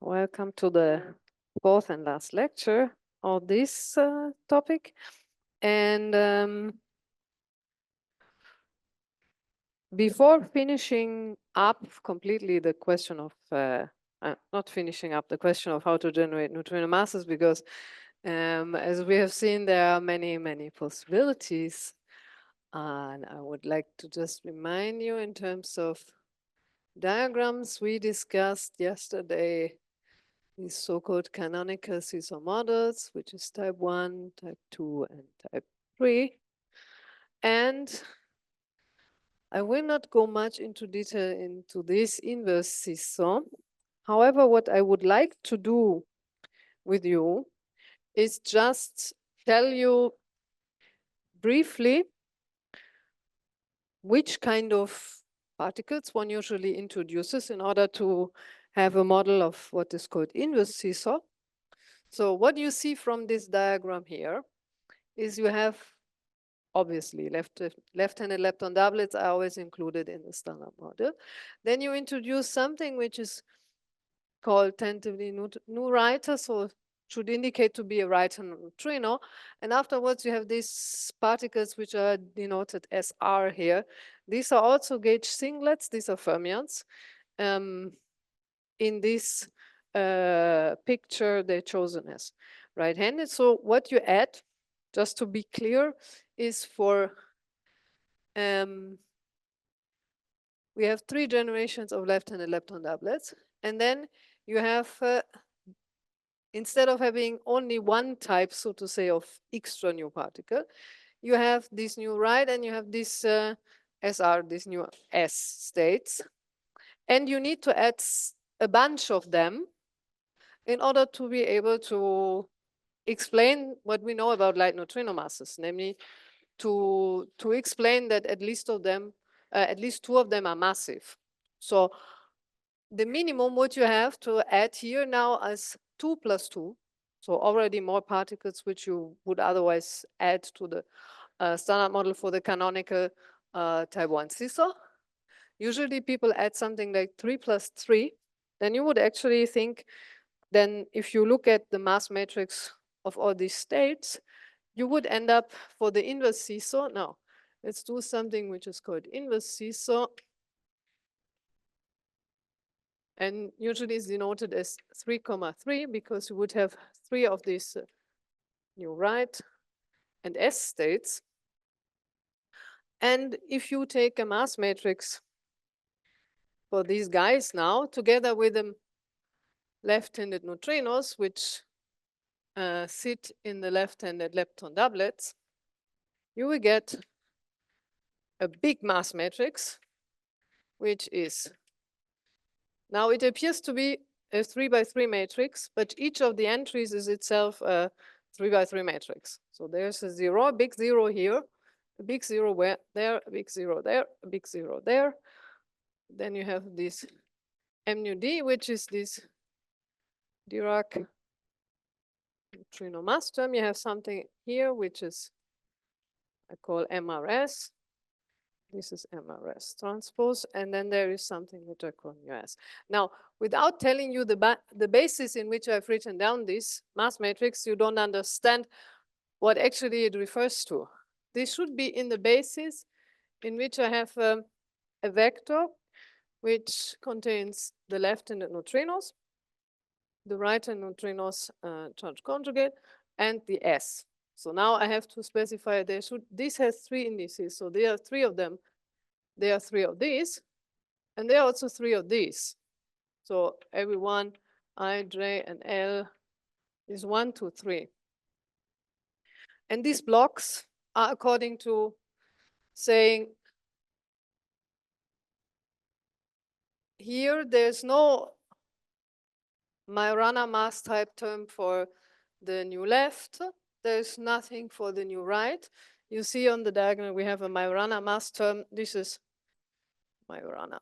Welcome to the fourth and last lecture of this topic. And before finishing up completely the question of, not finishing up the question of how to generate neutrino masses, because as we have seen, there are many, many possibilities. And I would like to just remind you in terms of diagrams we discussed yesterday, these so-called canonical seesaw models, which is type 1, type 2, and type 3. And I will not go much into detail into this inverse seesaw. However, what I would like to do with you is just tell you briefly which kind of particles one usually introduces in order to have a model of what is called inverse seesaw. So what you see from this diagram here is you have, obviously, left-handed lepton doublets are always included in the standard model. Then you introduce something which is called tentatively neuritis, so should indicate to be a right-hand neutrino. And afterwards, you have these particles which are denoted as R here. These are also gauge singlets. These are fermions. In this picture, they're chosen as right-handed. So what you add, just to be clear, is for we have 3 generations of left-handed lepton doublets, and then you have instead of having only one type, so to say, of extra new particle, you have this new right and you have this SR, these new S states, and you need to add a bunch of them in order to be able to explain what we know about light neutrino masses, namely to explain that at least 2 of them are massive. So the minimum what you have to add here now is 2 plus 2. So already more particles which you would otherwise add to the standard model for the canonical type 1 seesaw. Usually people add something like 3 plus 3. Then you would actually think, then if you look at the mass matrix of all these states, you would end up for the inverse seesaw. Now, let's do something which is called inverse seesaw. And usually it's denoted as 3,3 because you would have 3 of these new right and S states. And if you take a mass matrix for these guys now, together with the left-handed neutrinos, which sit in the left-handed lepton doublets, you will get a big mass matrix, which is, now it appears to be a 3 by 3 matrix, but each of the entries is itself a 3 by 3 matrix. So there's a 0, a big 0 here, a big 0 where there, a big 0 there, a big 0 there. Then you have this M nu D, which is this Dirac neutrino mass term. You have something here, which is, I call MRS. This is MRS transpose, and then there is something which I call US. Now, without telling you the basis in which I've written down this mass matrix, you don't understand what actually it refers to. This should be in the basis in which I have a vector which contains the left-handed neutrinos, the right-handed neutrinos charge conjugate, and the S. So now I have to specify this has 3 indices, so there are 3 of them. There are 3 of these, and there are also 3 of these. So every one, I, J, and L is 1, 2, 3. And these blocks are according to saying, here there's no Majorana mass type term for the new left. There's nothing for the new right. You see on the diagram we have a Majorana mass term. This is Majorana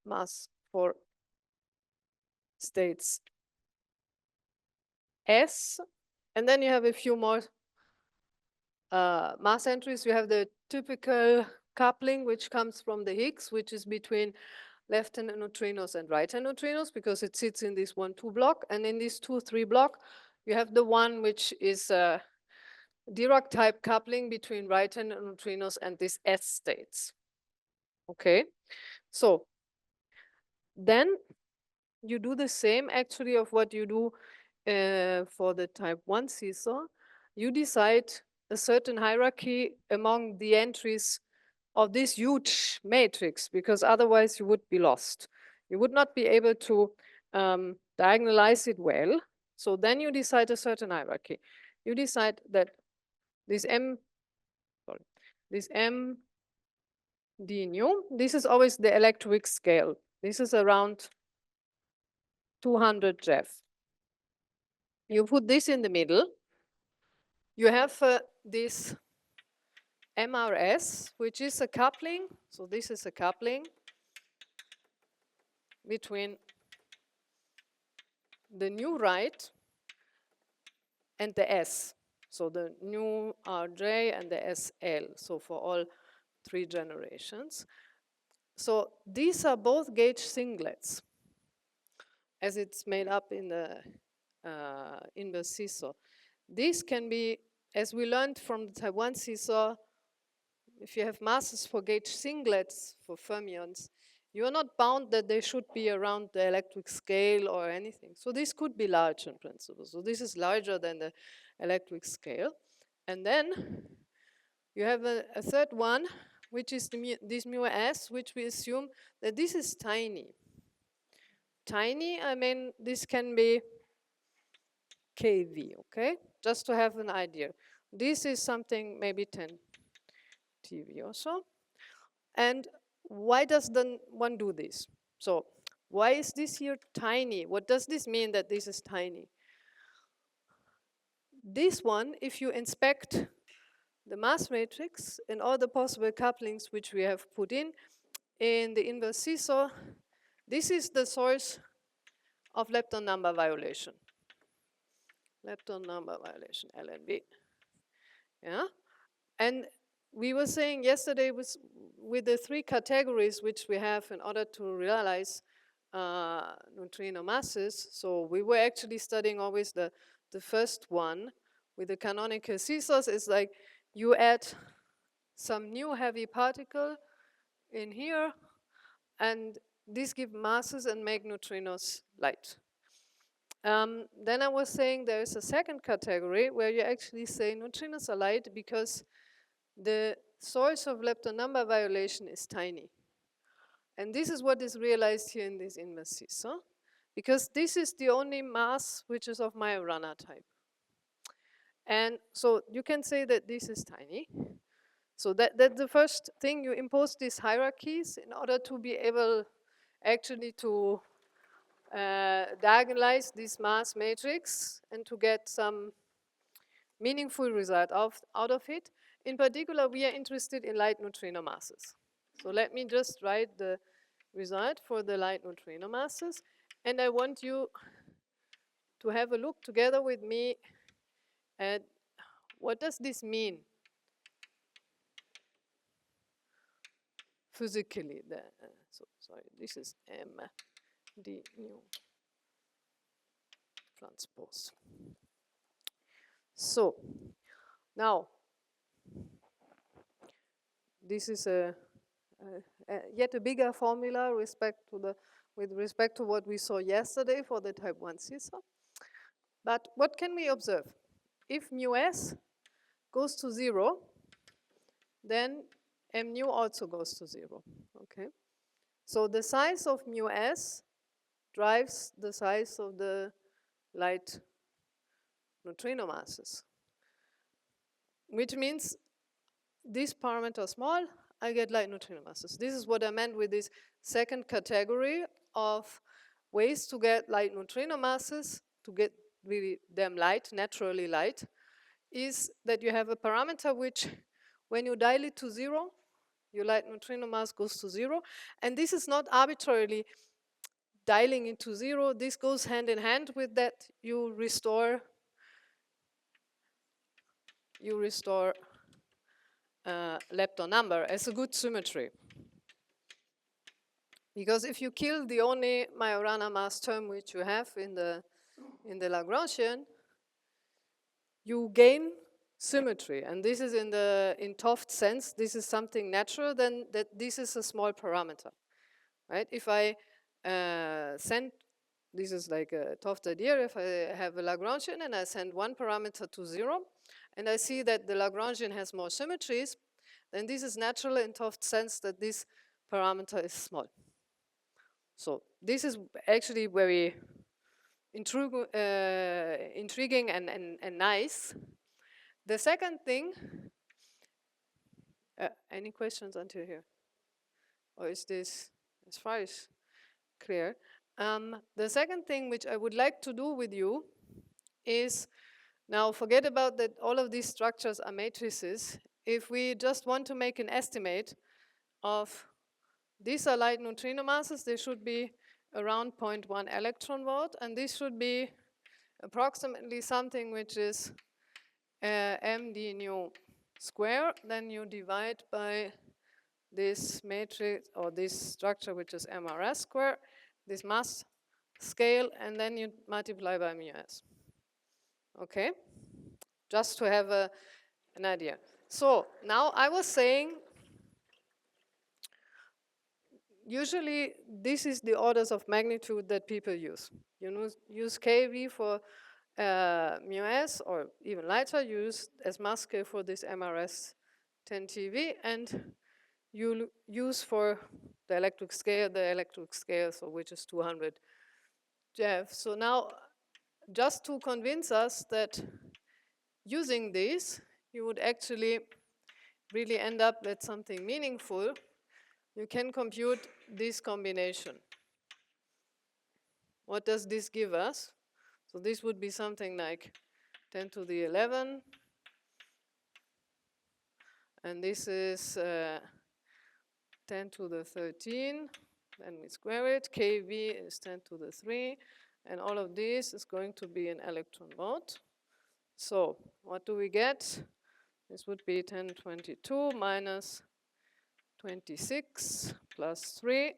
mass for states S. And then you have a few more mass entries. You have the typical coupling, which comes from the Higgs, which is between left-handed neutrinos and right-handed neutrinos because it sits in this 1-2 block. And in this 2-3 block, you have the one which is a Dirac type coupling between right-handed neutrinos and these S states. Okay, so then you do the same actually of what you do for the type 1 seesaw. You decide a certain hierarchy among the entries of this huge matrix, because otherwise you would be lost. You would not be able to diagonalize it well. So then you decide a certain hierarchy. You decide that this this M d nu, this is always the electric scale. This is around 200 Jeff. You put this in the middle. You have this MRS, which is a coupling. So this is a coupling between the new right and the S. So the new RJ and the SL. So for all 3 generations. So these are both gauge singlets, as it's made up in the seesaw. This can be, as we learned from the type 1 seesaw, if you have masses for gauge singlets for fermions, you are not bound that they should be around the electric scale or anything. So this could be large in principle. So this is larger than the electric scale. And then you have a third one, which is this mu s, which we assume that this is tiny. Tiny, I mean, this can be kV, okay? Just to have an idea. This is something maybe 10 TeV or so. And why does one do this? So why is this here tiny? What does this mean that this is tiny? This one, if you inspect the mass matrix and all the possible couplings which we have put in the inverse seesaw, this is the source of lepton number violation. Lepton number violation, LNV. Yeah, and we were saying yesterday with the 3 categories which we have in order to realize neutrino masses. So we were actually studying always the first one with the canonical seesaws. It's like you add some new heavy particle in here, and these give masses and make neutrinos light. Then I was saying there is a second category where you actually say neutrinos are light because the source of lepton number violation is tiny. And this is what is realized here in this inverse seesaw, because this is the only mass which is of Majorana type. And so you can say that this is tiny. So that's the first thing. You impose these hierarchies in order to be able actually to diagonalize this mass matrix and to get some meaningful result out of it. In particular, we are interested in light neutrino masses. So let me just write the result for the light neutrino masses. And I want you to have a look together with me at what does this mean physically. So sorry, this is M d nu transpose. So now this is yet a bigger formula with respect to what we saw yesterday for the type 1 seesaw. But what can we observe? If mu s goes to 0, then m nu also goes to 0. Okay. So the size of mu s drives the size of the light neutrino masses, which means this parameter small, I get light neutrino masses. This is what I meant with this second category of ways to get light neutrino masses, to get really them light, naturally light, is that you have a parameter which, when you dial it to 0, your light neutrino mass goes to 0. And this is not arbitrarily dialing into 0. This goes hand in hand with that. You restore lepton number as a good symmetry. Because if you kill the only Majorana mass term which you have in the Lagrangian, you gain symmetry. And this is in 't Hooft sense, this is something natural, then that this is a small parameter, right? If I send, this is like a 't Hooft idea, if I have a Lagrangian and I send one parameter to 0, and I see that the Lagrangian has more symmetries, then this is natural in 't Hooft sense that this parameter is small. So this is actually very intriguing and nice. The second thing, any questions until here? Or is this as far as clear? The second thing which I would like to do with you is, now forget about that all of these structures are matrices. If we just want to make an estimate of, these are light neutrino masses, they should be around 0.1 electron volt, and this should be approximately something which is md nu square, then you divide by this matrix or this structure which is mrs square, this mass scale, and then you multiply by µs. Okay? Just to have an idea. So now I was saying, usually this is the orders of magnitude that people use. You use kV for µs, or even lighter, use as mass scale for this MRS 10 TeV, and you use for the electric scale, so which is 200 GeV. So now, just to convince us that using this, you would actually really end up with something meaningful, you can compute this combination. What does this give us? So this would be something like 10 to the 11, and this is 10 to the 13, then we square it. kV is 10 to the 3, and all of this is going to be an electron volt. So what do we get? This would be 1022 minus 26 plus 3.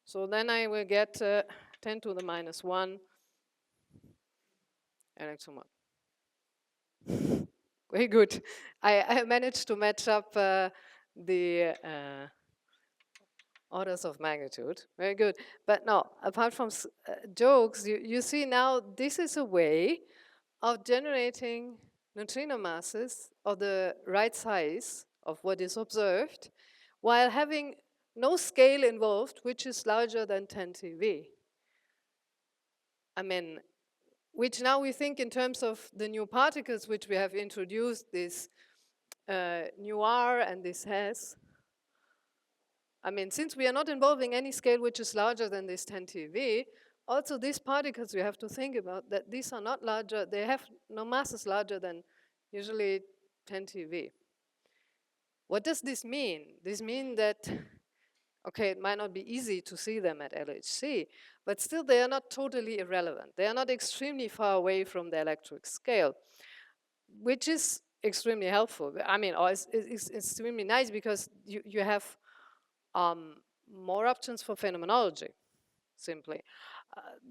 So then I will get 10 to the minus 1 electron volt. Very good. I managed to match up the orders of magnitude. Very good. But no, apart from jokes, you see now this is a way of generating neutrino masses of the right size of what is observed, while having no scale involved, which is larger than 10 TeV. I mean, which now we think in terms of the new particles which we have introduced, this nu R and this has. I mean, since we are not involving any scale which is larger than this 10 TeV, also these particles we have to think about that these are not larger, they have no masses larger than usually 10 TeV. What does this mean? This means that, okay, it might not be easy to see them at LHC, but still they are not totally irrelevant. They are not extremely far away from the electric scale, which is extremely helpful. I mean, it's extremely nice because you have more options for phenomenology, simply.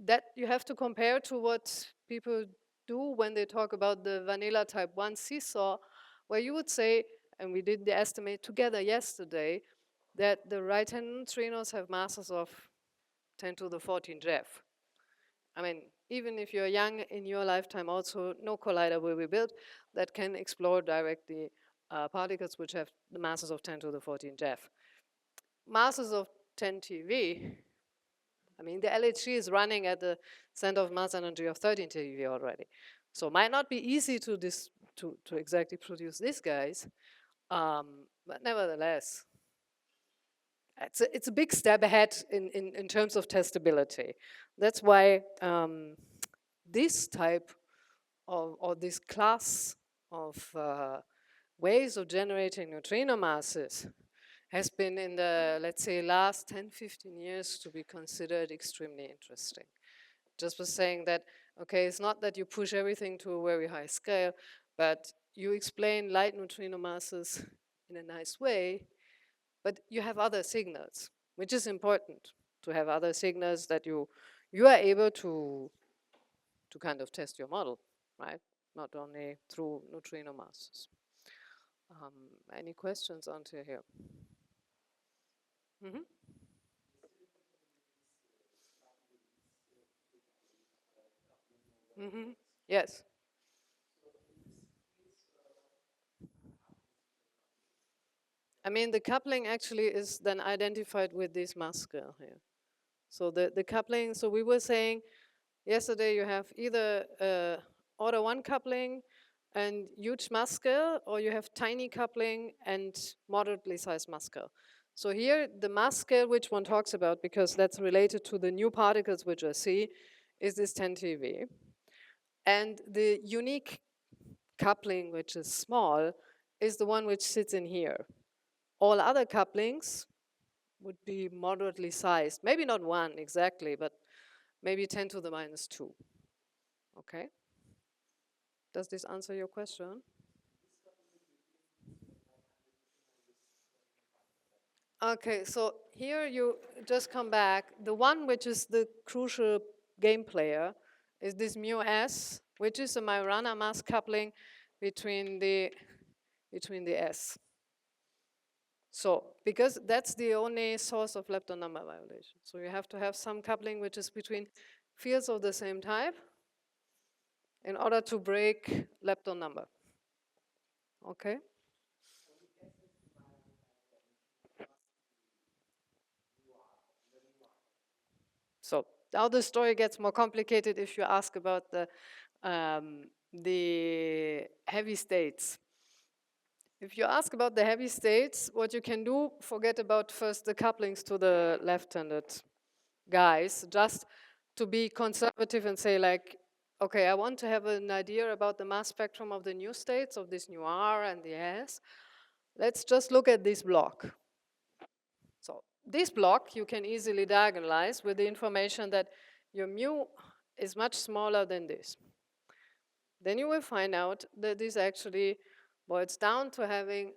That you have to compare to what people do when they talk about the vanilla type 1 seesaw, where you would say, and we did the estimate together yesterday, that the right-hand neutrinos have masses of 10 to the 14 GeV. I mean, even if you're young in your lifetime, also no collider will be built that can explore directly particles which have the masses of 10 to the 14 GeV. Masses of 10 TeV, I mean, the LHC is running at the center of mass energy of 13 TeV already. So it might not be easy to exactly produce these guys, but nevertheless, it's a big step ahead in terms of testability. That's why this type of, or this class of ways of generating neutrino masses has been in the, let's say, last 10, 15 years to be considered extremely interesting. Just for saying that, okay, it's not that you push everything to a very high scale, but you explain light neutrino masses in a nice way, but you have other signals. which is important to have other signals that you are able to kind of test your model, right? Not only through neutrino masses. Any questions until here? Mm-hmm. Mm-hmm. Yes. I mean, the coupling actually is then identified with this mass scale here. So the coupling, so we were saying yesterday you have either order 1 coupling and huge mass scale, or you have tiny coupling and moderately sized mass scale. So here, the mass scale which one talks about, because that's related to the new particles which I see, is this 10 TeV. And the unique coupling, which is small, is the one which sits in here. All other couplings would be moderately sized. Maybe not 1 exactly, but maybe 10 to the minus 2. Okay? Does this answer your question? Okay, so here you just come back. The one which is the crucial game player is this mu s, which is a Majorana mass coupling between the s. So, because that's the only source of lepton number violation. So you have to have some coupling which is between fields of the same type in order to break lepton number. Okay? So now the story gets more complicated if you ask about the heavy states. If you ask about the heavy states, what you can do, forget about first the couplings to the left-handed guys, just to be conservative and say like, okay, I want to have an idea about the mass spectrum of the new states, of this new R and the S. Let's just look at this block. So this block you can easily diagonalize with the information that your mu is much smaller than this. Then you will find out that this actually boils down to having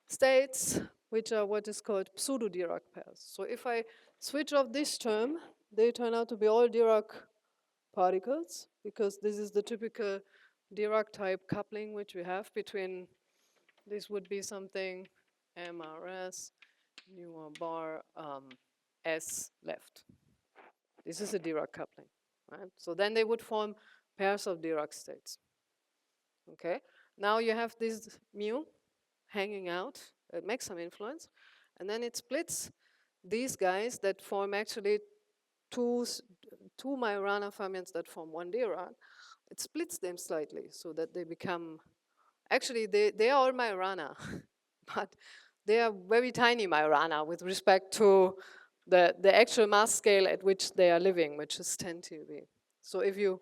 states which are what is called pseudo-Dirac pairs. So if I switch off this term, they turn out to be all Dirac particles, because this is the typical Dirac type coupling which we have between, this would be something MRS, nu bar S left. This is a Dirac coupling, right? So then they would form pairs of Dirac states. Okay, now you have this mu hanging out, it makes some influence, and then it splits these guys that form actually two Majorana fermions that form one Dirac. It splits them slightly so that they become, actually they are all Majorana, but they are very tiny Majorana with respect to the actual mass scale at which they are living, which is 10 TeV. So if you,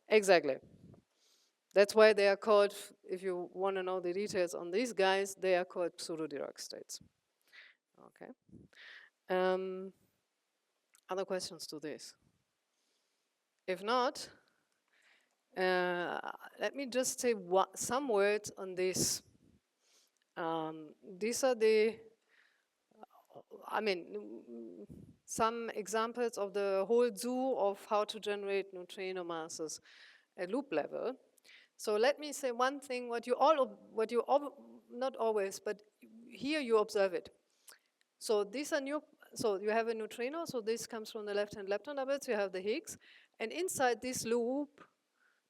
exactly. That's why they are called, if you want to know the details on these guys, they are called pseudo-Dirac states. Okay. Other questions to this? If not, let me just say some words on this. These are the, I mean, some examples of the whole zoo of how to generate neutrino masses at loop level. So let me say one thing, what you not always, but here you observe it. So these are new, so you have a neutrino, so this comes from the left-hand lepton doubles, you have the Higgs, and inside this loop,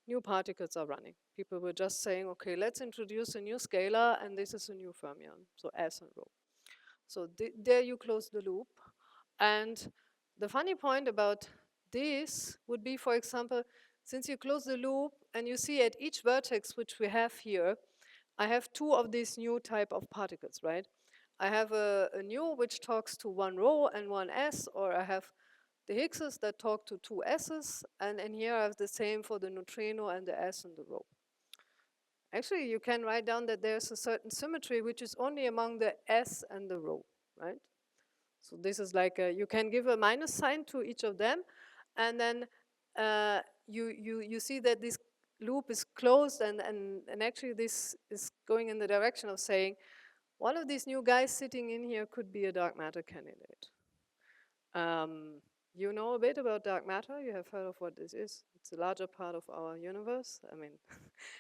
new particles are running. People were just saying, okay, let's introduce a new scalar, and this is a new fermion, so S and rho. So there you close the loop. And the funny point about this would be, for example, since you close the loop and you see at each vertex which we have here, I have two of these new type of particles, right? I have a nu which talks to one rho and one S, or I have the Higgses that talk to two S's, and here I have the same for the neutrino and the S and the rho. Actually, you can write down that there's a certain symmetry which is only among the S and the rho, right? So this is like you can give a minus sign to each of them, and then you see that this loop is closed, and actually this is going in the direction of saying One of these new guys sitting in here could be a dark matter candidate. You know a bit about dark matter. You have heard of what this is. It's a larger part of our universe. I mean,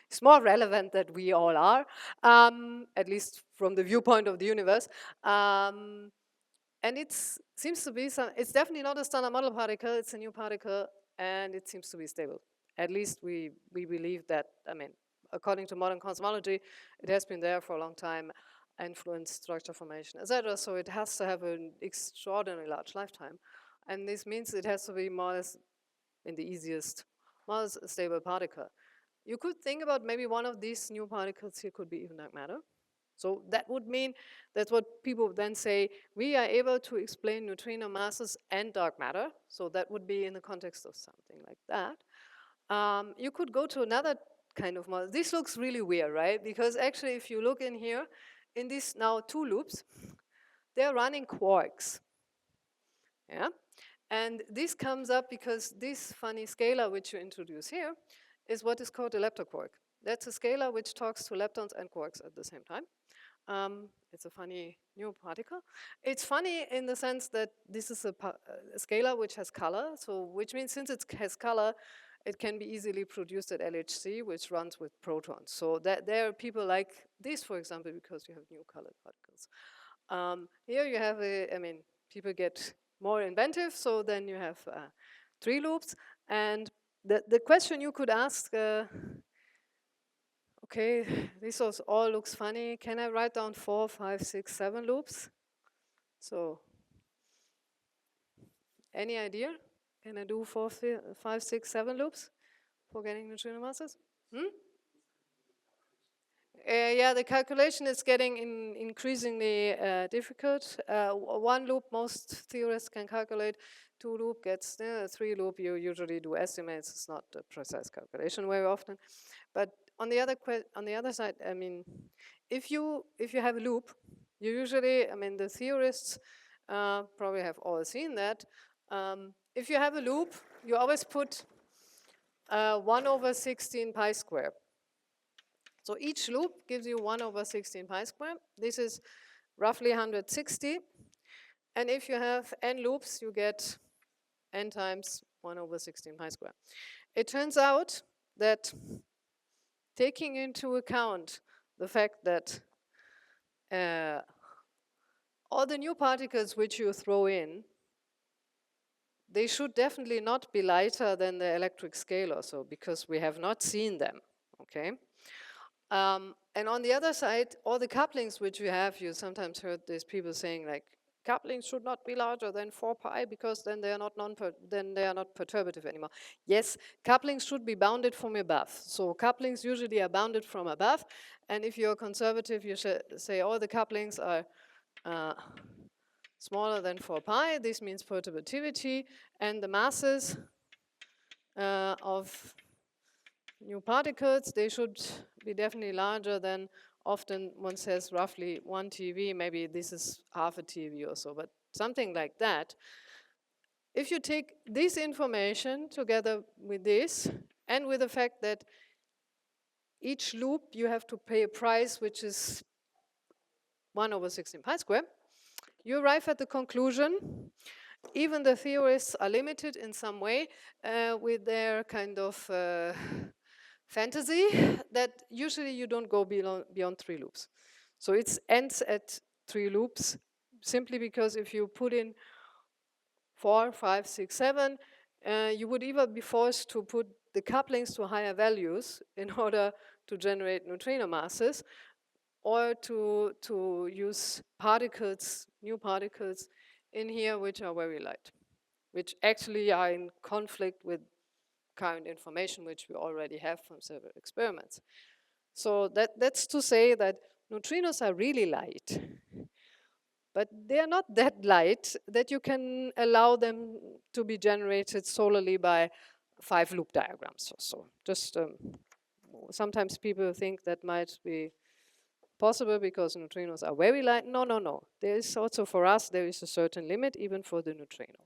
it's more relevant than we all are, at least from the viewpoint of the universe. And it seems to be it's definitely not a standard model particle. It's a new particle, and it seems to be stable. At least we believe that. I mean, according to modern cosmology, it has been there for a long time, influenced structure formation, etc. So it has to have an extraordinarily large lifetime, and this means it has to be more or less, in the easiest, more or less a stable particle. You could think about maybe one of these new particles here could be even dark matter. So that would mean that's what people then say, we are able to explain neutrino masses and dark matter. So that would be in the context of something like that. You could go to another kind of model. This looks really weird, right? Because actually, if you look in here, in these now two loops, they're running quarks. Yeah? And this comes up because this funny scalar which you introduce here is what is called a leptoquark. That's a scalar which talks to leptons and quarks at the same time. It's a funny new particle. It's funny in the sense that this is a scalar which has color, so which means since it has color, it can be easily produced at LHC, which runs with protons. So that there are people like this, for example, because you have new colored particles. Here you have I mean, people get more inventive, so then you have 3 loops. And the question you could ask, okay, this all looks funny. Can I write down 4, 5, 6, 7 loops? So, any idea? Can I do 4, 5, 6, 7 loops for getting neutrino masses? Yeah, the calculation is getting increasingly difficult. One loop, most theorists can calculate. 2 loop gets 3 loop. You usually do estimates. It's not a precise calculation very often. But on the other side, I mean, if you have a loop, you usually, I mean, the theorists probably have all seen that. If you have a loop, you always put 1 over 16 pi square. So each loop gives you 1 over 16 pi square. This is roughly 160. And if you have n loops, you get n times 1 over 16 pi square. It turns out that taking into account the fact that all the new particles which you throw in, they should definitely not be lighter than the electric scalar, so because we have not seen them, okay? And on the other side, all the couplings which we have, you sometimes heard these people saying like, couplings should not be larger than 4 pi because then they are not perturbative anymore. Yes, couplings should be bounded from above. So couplings usually are bounded from above, and if you're conservative, you should say all the couplings are smaller than 4 pi. This means perturbativity, and the masses of new particles, they should be definitely larger than, often one says roughly 1 TeV, maybe this is half a TeV or so, but something like that. If you take this information together with this, and with the fact that each loop you have to pay a price which is 1 over 16 pi square, you arrive at the conclusion, even the theorists are limited in some way with their kind of fantasy, that usually you don't go beyond 3 loops. So it ends at 3 loops, simply because if you put in 4, 5, 6, 7, you would either be forced to put the couplings to higher values in order to generate neutrino masses, or to use particles, new particles in here which are very light, which actually are in conflict with current information which we already have from several experiments. So that's to say that neutrinos are really light, but they are not that light that you can allow them to be generated solely by 5 loop diagrams or so. Just sometimes people think that might be possible because neutrinos are very light. No, no, no. There is also, for us, there is a certain limit even for the neutrino.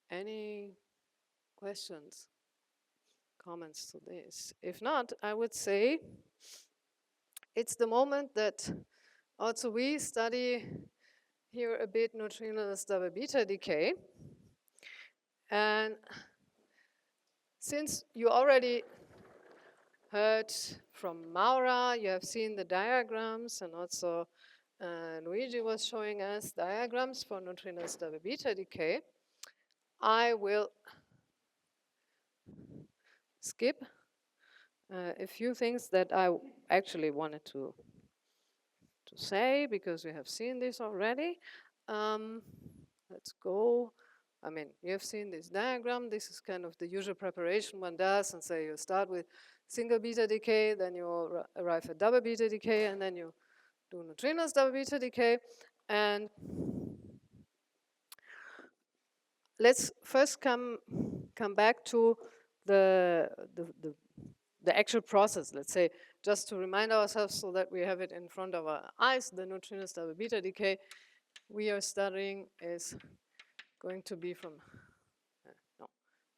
Any questions, comments to this? If not, I would say it's the moment that also we study here a bit Neutrinoless double beta decay. And since you already heard from Maura, you have seen the diagrams, and also Luigi was showing us diagrams for Neutrinoless double beta decay, I will skip a few things that I actually wanted to say, because we have seen this already. Let's go. I mean, you have seen this diagram. This is kind of the usual preparation one does, and say you start with single beta decay, then you arrive at double beta decay, and then you do Neutrinoless double beta decay. And let's first come back to the actual process, let's say, just to remind ourselves so that we have it in front of our eyes. The Neutrinoless double beta decay we are studying is going to be from, no,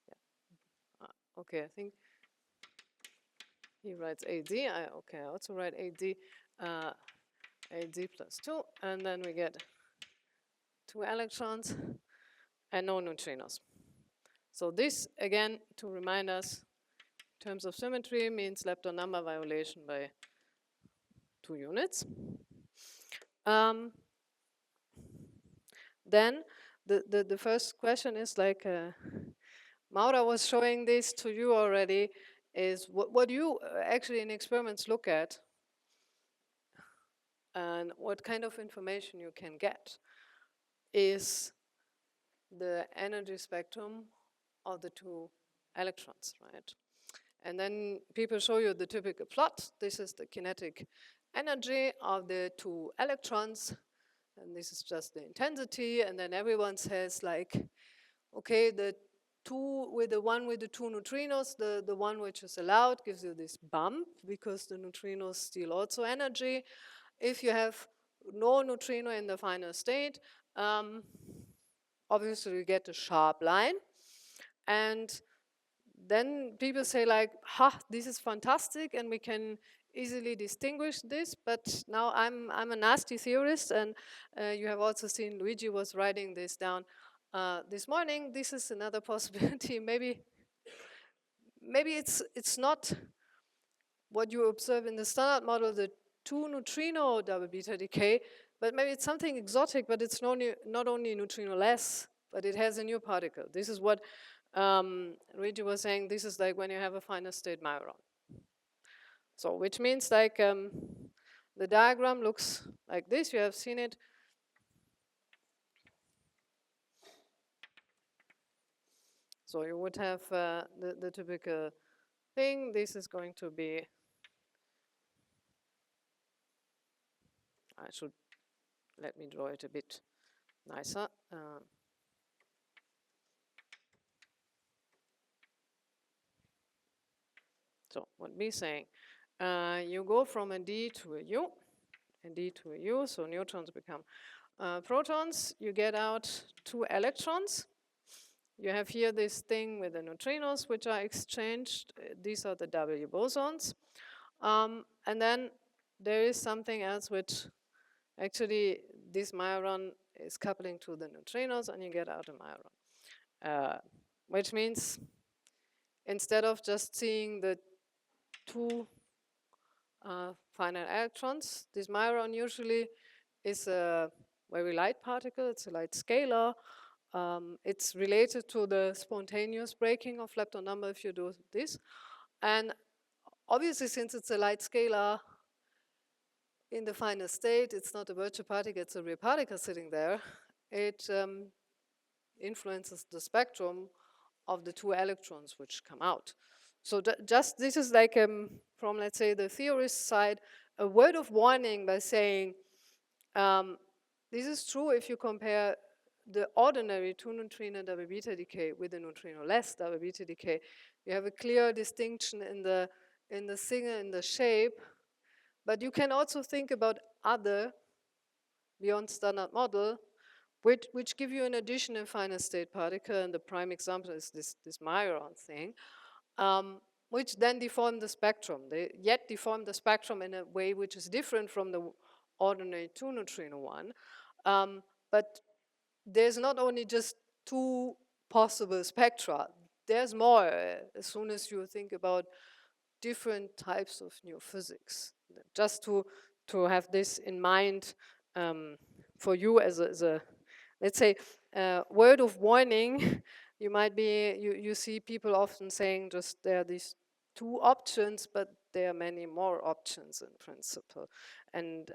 yeah. Okay, I think he writes AD, okay, I also write AD, AD plus 2, and then we get 2 electrons and no neutrinos. So this, again, to remind us, in terms of symmetry, means lepton number violation by 2 units. Then the first question is like, Maura was showing this to you already, is what you actually in experiments look at and what kind of information you can get is the energy spectrum of the 2 electrons, right? And then people show you the typical plot. This is the kinetic energy of the 2 electrons, and this is just the intensity, and then everyone says like, okay, the one with the 2 neutrinos, the one which is allowed gives you this bump because the neutrinos steal also energy. If you have no neutrino in the final state, obviously you get a sharp line. And then people say like, ha, this is fantastic and we can easily distinguish this, but now I'm a nasty theorist, and you have also seen Luigi was writing this down this morning. This is another possibility. Maybe it's not what you observe in the standard model, the 2 neutrino double beta decay, but maybe it's something exotic, but it's not only neutrinoless, but it has a new particle. This is what Luigi was saying. This is like when you have a final state Myron. So which means like the diagram looks like this. You have seen it. So you would have the typical thing. This is going to be, let me draw it a bit nicer. So what we're saying, you go from a D to a U, and D to a U, so neutrons become protons. You get out 2 electrons. You have here this thing with the neutrinos, which are exchanged. These are the W bosons. And then there is something else which actually this Majoron is coupling to the neutrinos, and you get out a Majoron. Which means instead of just seeing the 2 finite electrons, this Majoron usually is a very light particle. It's a light scalar. It's related to the spontaneous breaking of lepton number if you do this. And obviously, since it's a light scalar in the final state, it's not a virtual particle, it's a real particle sitting there. It influences the spectrum of the 2 electrons which come out. So just this is like from, let's say, the theorist side, a word of warning by saying this is true if you compare the ordinary 2 neutrino double beta decay with the neutrinoless double beta decay. You have a clear distinction in the signal, in the shape, but you can also think about other beyond standard model which give you an additional final state particle, and the prime example is this Majoron thing, which then deform the spectrum. They yet deform the spectrum in a way which is different from the ordinary 2-neutrino one. But there's not only just two possible spectra, there's more as soon as you think about different types of new physics. Just to have this in mind for you as a let's say, word of warning. You might be, you see people often saying just there are these two options, but there are many more options in principle. And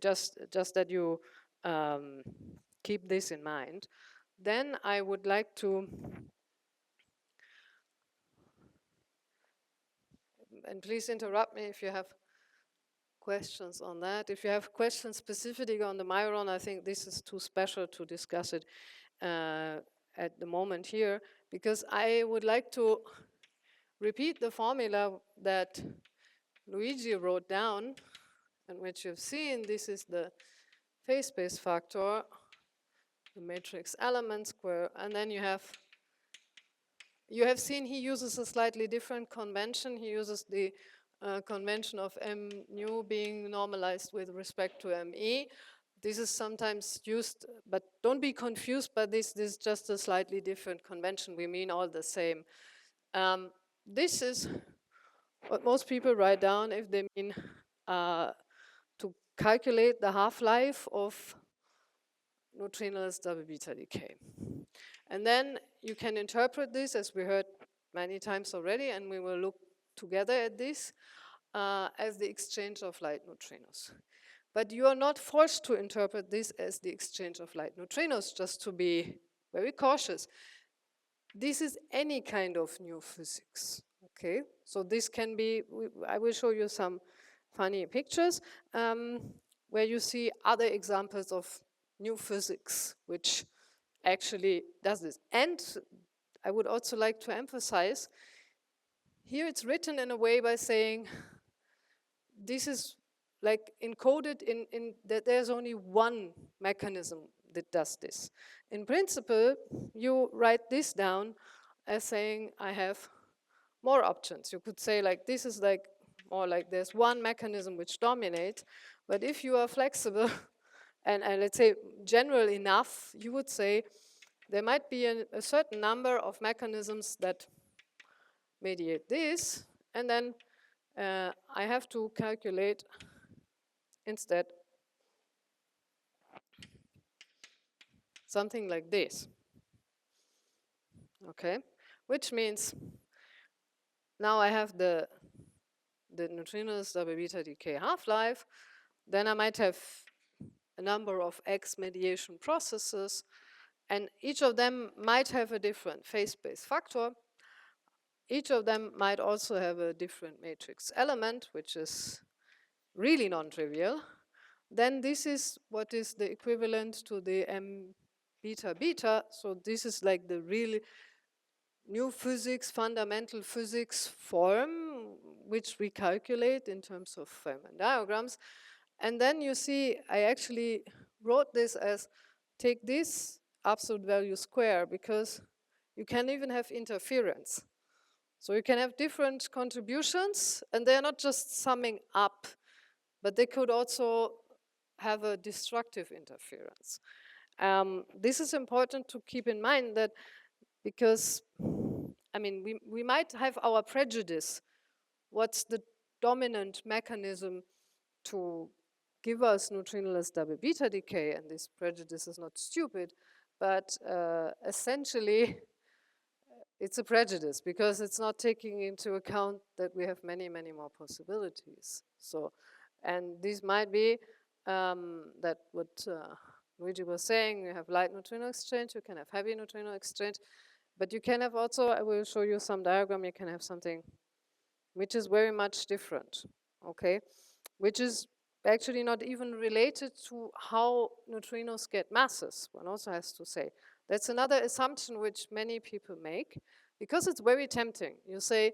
just that you keep this in mind. Then I would like to, and please interrupt me if you have questions on that. If you have questions specifically on the Myron, I think this is too special to discuss it at the moment here, because I would like to repeat the formula that Luigi wrote down, and which you've seen. This is the phase space factor, the matrix element square, and then you have seen he uses a slightly different convention. He uses the convention of m nu being normalized with respect to me. This is sometimes used, but don't be confused by this. This is just a slightly different convention. We mean all the same. This is what most people write down if they mean to calculate the half-life of Neutrinoless double beta decay. And then you can interpret this, as we heard many times already, and we will look together at this, as the exchange of light neutrinos. But you are not forced to interpret this as the exchange of light neutrinos, just to be very cautious. This is any kind of new physics, okay? So this can be, I will show you some funny pictures where you see other examples of new physics, which actually does this. And I would also like to emphasize, here it's written in a way by saying, this is like encoded in that there's only one mechanism that does this. In principle, you write this down as saying, I have more options. You could say like, this is like, more like there's one mechanism which dominates, but if you are flexible and let's say general enough, you would say there might be a certain number of mechanisms that mediate this, and then I have to calculate instead something like this, okay? Which means now I have the Neutrinoless double beta decay half-life, then I might have a number of X mediation processes, and each of them might have a different phase space factor. Each of them might also have a different matrix element, which is really non-trivial. Then this is what is the equivalent to the m beta beta. So this is like the really new physics, fundamental physics form, which we calculate in terms of Feynman diagrams. And then you see, I actually wrote this as take this absolute value square, because you can even have interference. So you can have different contributions, and they're not just summing up, but they could also have a destructive interference. This is important to keep in mind, that because, I mean, we might have our prejudice. What's the dominant mechanism to give us Neutrinoless double beta decay? And this prejudice is not stupid, but essentially it's a prejudice, because it's not taking into account that we have many, many more possibilities. So, and these might be that what Luigi was saying, you have light neutrino exchange, you can have heavy neutrino exchange, but you can have also, I will show you some diagram, you can have something which is very much different, okay? Which is actually not even related to how neutrinos get masses, one also has to say. That's another assumption which many people make, because it's very tempting. You say,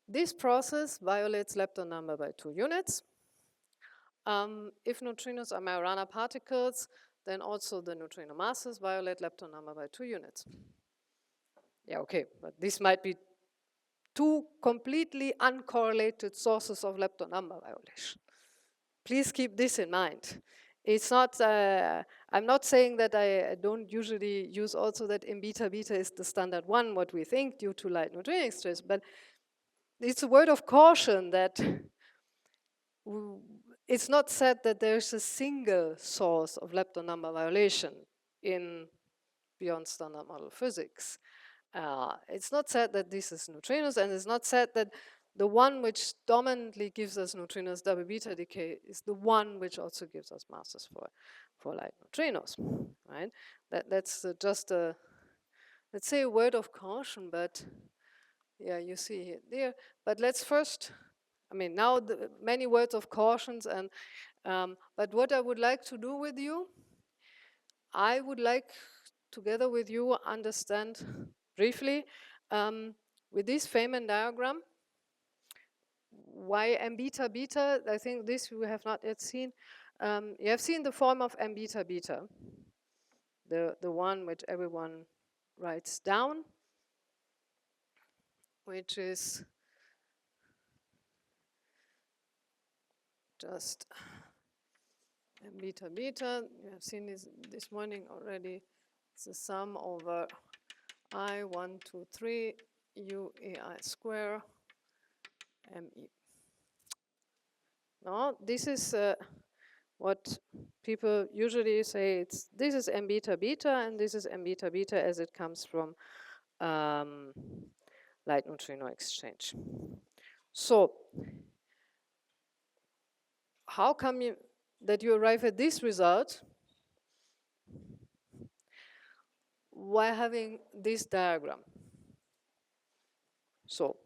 this process violates lepton number by 2 units. If neutrinos are Majorana particles, then also the neutrino masses violate lepton number by 2 units. Yeah, okay, but this might be two completely uncorrelated sources of lepton number violation. Please keep this in mind. It's not, I'm not saying that I don't usually use also that in beta beta is the standard one, what we think due to light neutrino exchange, but it's a word of caution that it's not said that there's a single source of lepton number violation in beyond standard model physics. It's not said that this is neutrinos, and it's not said that the one which dominantly gives us neutrinos, double beta decay, is the one which also gives us masses for light neutrinos, right? That's just a, let's say, a word of caution, but yeah, you see it there. But let's first, I mean, now many words of cautions, and but what I would like to do with you, I would like, together with you, understand briefly with this Feynman diagram why m beta beta. I think this you have not yet seen. You have seen the form of m beta beta, the one which everyone writes down, which is just m beta beta. You have seen this morning already. It's the sum over I 1, 2, 3 u a I square me. No, this is what people usually say. This is m beta beta, and this is m beta beta as it comes from light neutrino exchange. So, how come that you arrive at this result while having this diagram? So,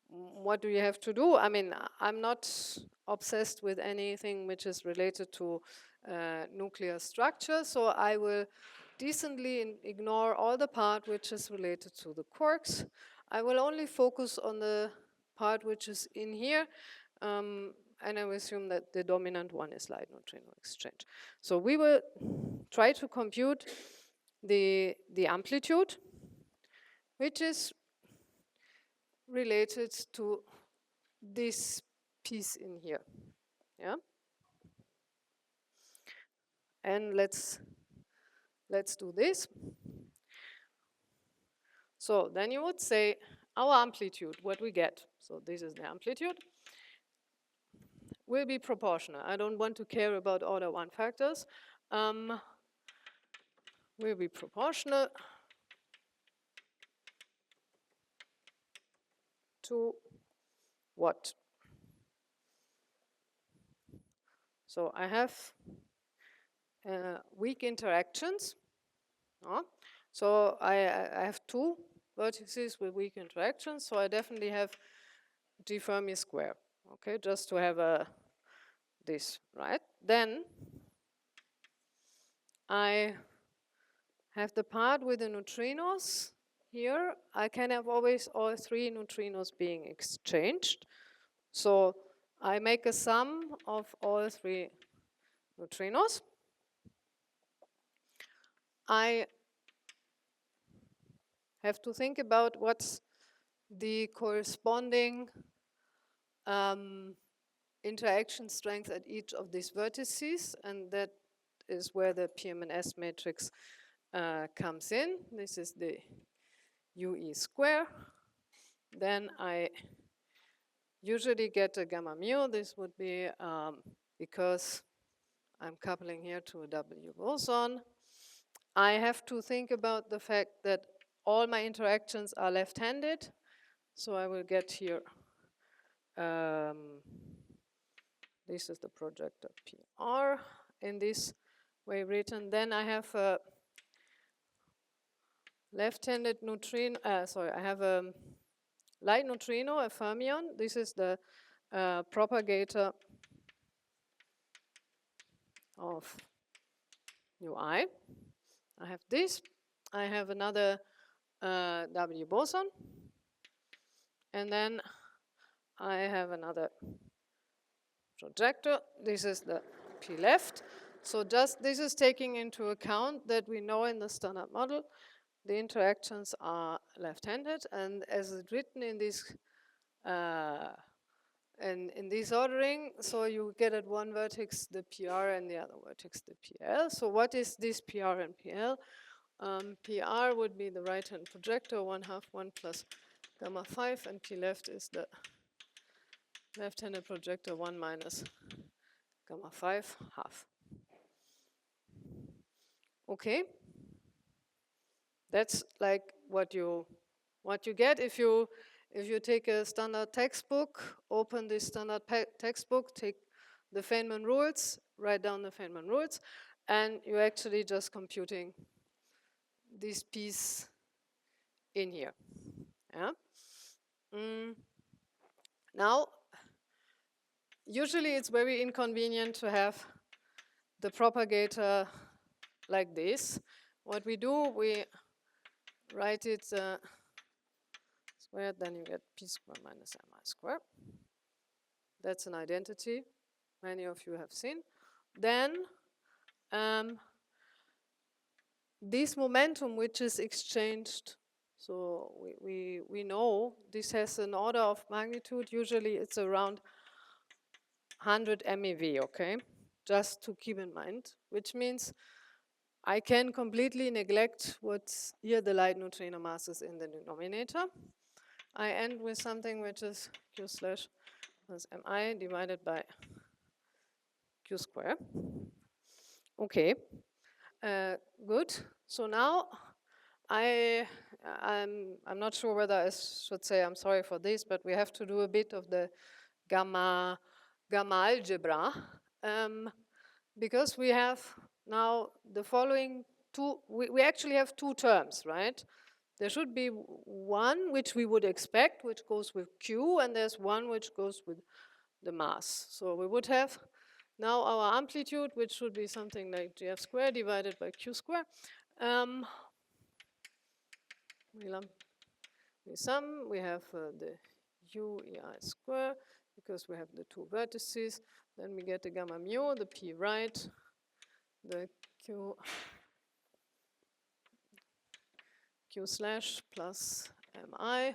what do you have to do? I mean, I'm not obsessed with anything which is related to nuclear structure, so I will decently ignore all the part which is related to the quarks. I will only focus on the part which is in here, and I will assume that the dominant one is light neutrino exchange. So we will try to compute the amplitude, which is related to this piece in here, yeah? And let's do this. So then you would say our amplitude, what we get, so this is the amplitude, will be proportional. I don't want to care about order 1 factors. Will be proportional to what? So I have weak interactions. So I have two vertices with weak interactions, so I definitely have G Fermi square, okay, just to have this, right? Then I have the part with the neutrinos here. I can have always all three neutrinos being exchanged. So I make a sum of all three neutrinos. I have to think about what's the corresponding interaction strength at each of these vertices, and that is where the PM&S matrix comes in. This is the UE square. Then I usually get a gamma mu. This would be because I'm coupling here to a W boson. I have to think about the fact that all my interactions are left-handed. So I will get here, this is the projector PR in this way written. Then I have a left-handed neutrino, I have a light neutrino, a fermion. This is the propagator of ui. I have this. I have another W boson. And then I have another projector. This is the P left. So just this is taking into account that we know in the standard model the interactions are left-handed, and as it's written in this in this ordering, so you get at one vertex the PR and the other vertex the PL. So what is this PR and PL? PR would be the right-hand projector, 1/2, 1 plus gamma 5, and P left is the left-handed projector, 1 minus gamma 5, half. Okay, that's like what you get if you take a standard textbook, open this standard textbook, take the Feynman rules, write down the Feynman rules, and you're actually just computing this piece in here. Yeah. Now, usually it's very inconvenient to have the propagator like this. What we do, we write it squared, then you get p squared minus mi squared. That's an identity many of you have seen. Then this momentum which is exchanged, so we know this has an order of magnitude. Usually it's around 100 MeV, okay? Just to keep in mind, which means I can completely neglect what's here the light neutrino masses in the denominator. I end with something which is q slash plus mi divided by q square. Okay, good. So now I'm not sure whether I should say I'm sorry for this, but we have to do a bit of the gamma algebra because we have now the following two. We actually have two terms, right? There should be one which we would expect, which goes with Q, and there's one which goes with the mass. So we would have now our amplitude, which should be something like GF squared divided by Q squared. We sum, we have the U EI square, because we have the two vertices. Then we get the gamma mu, the P right, the Q slash plus mi,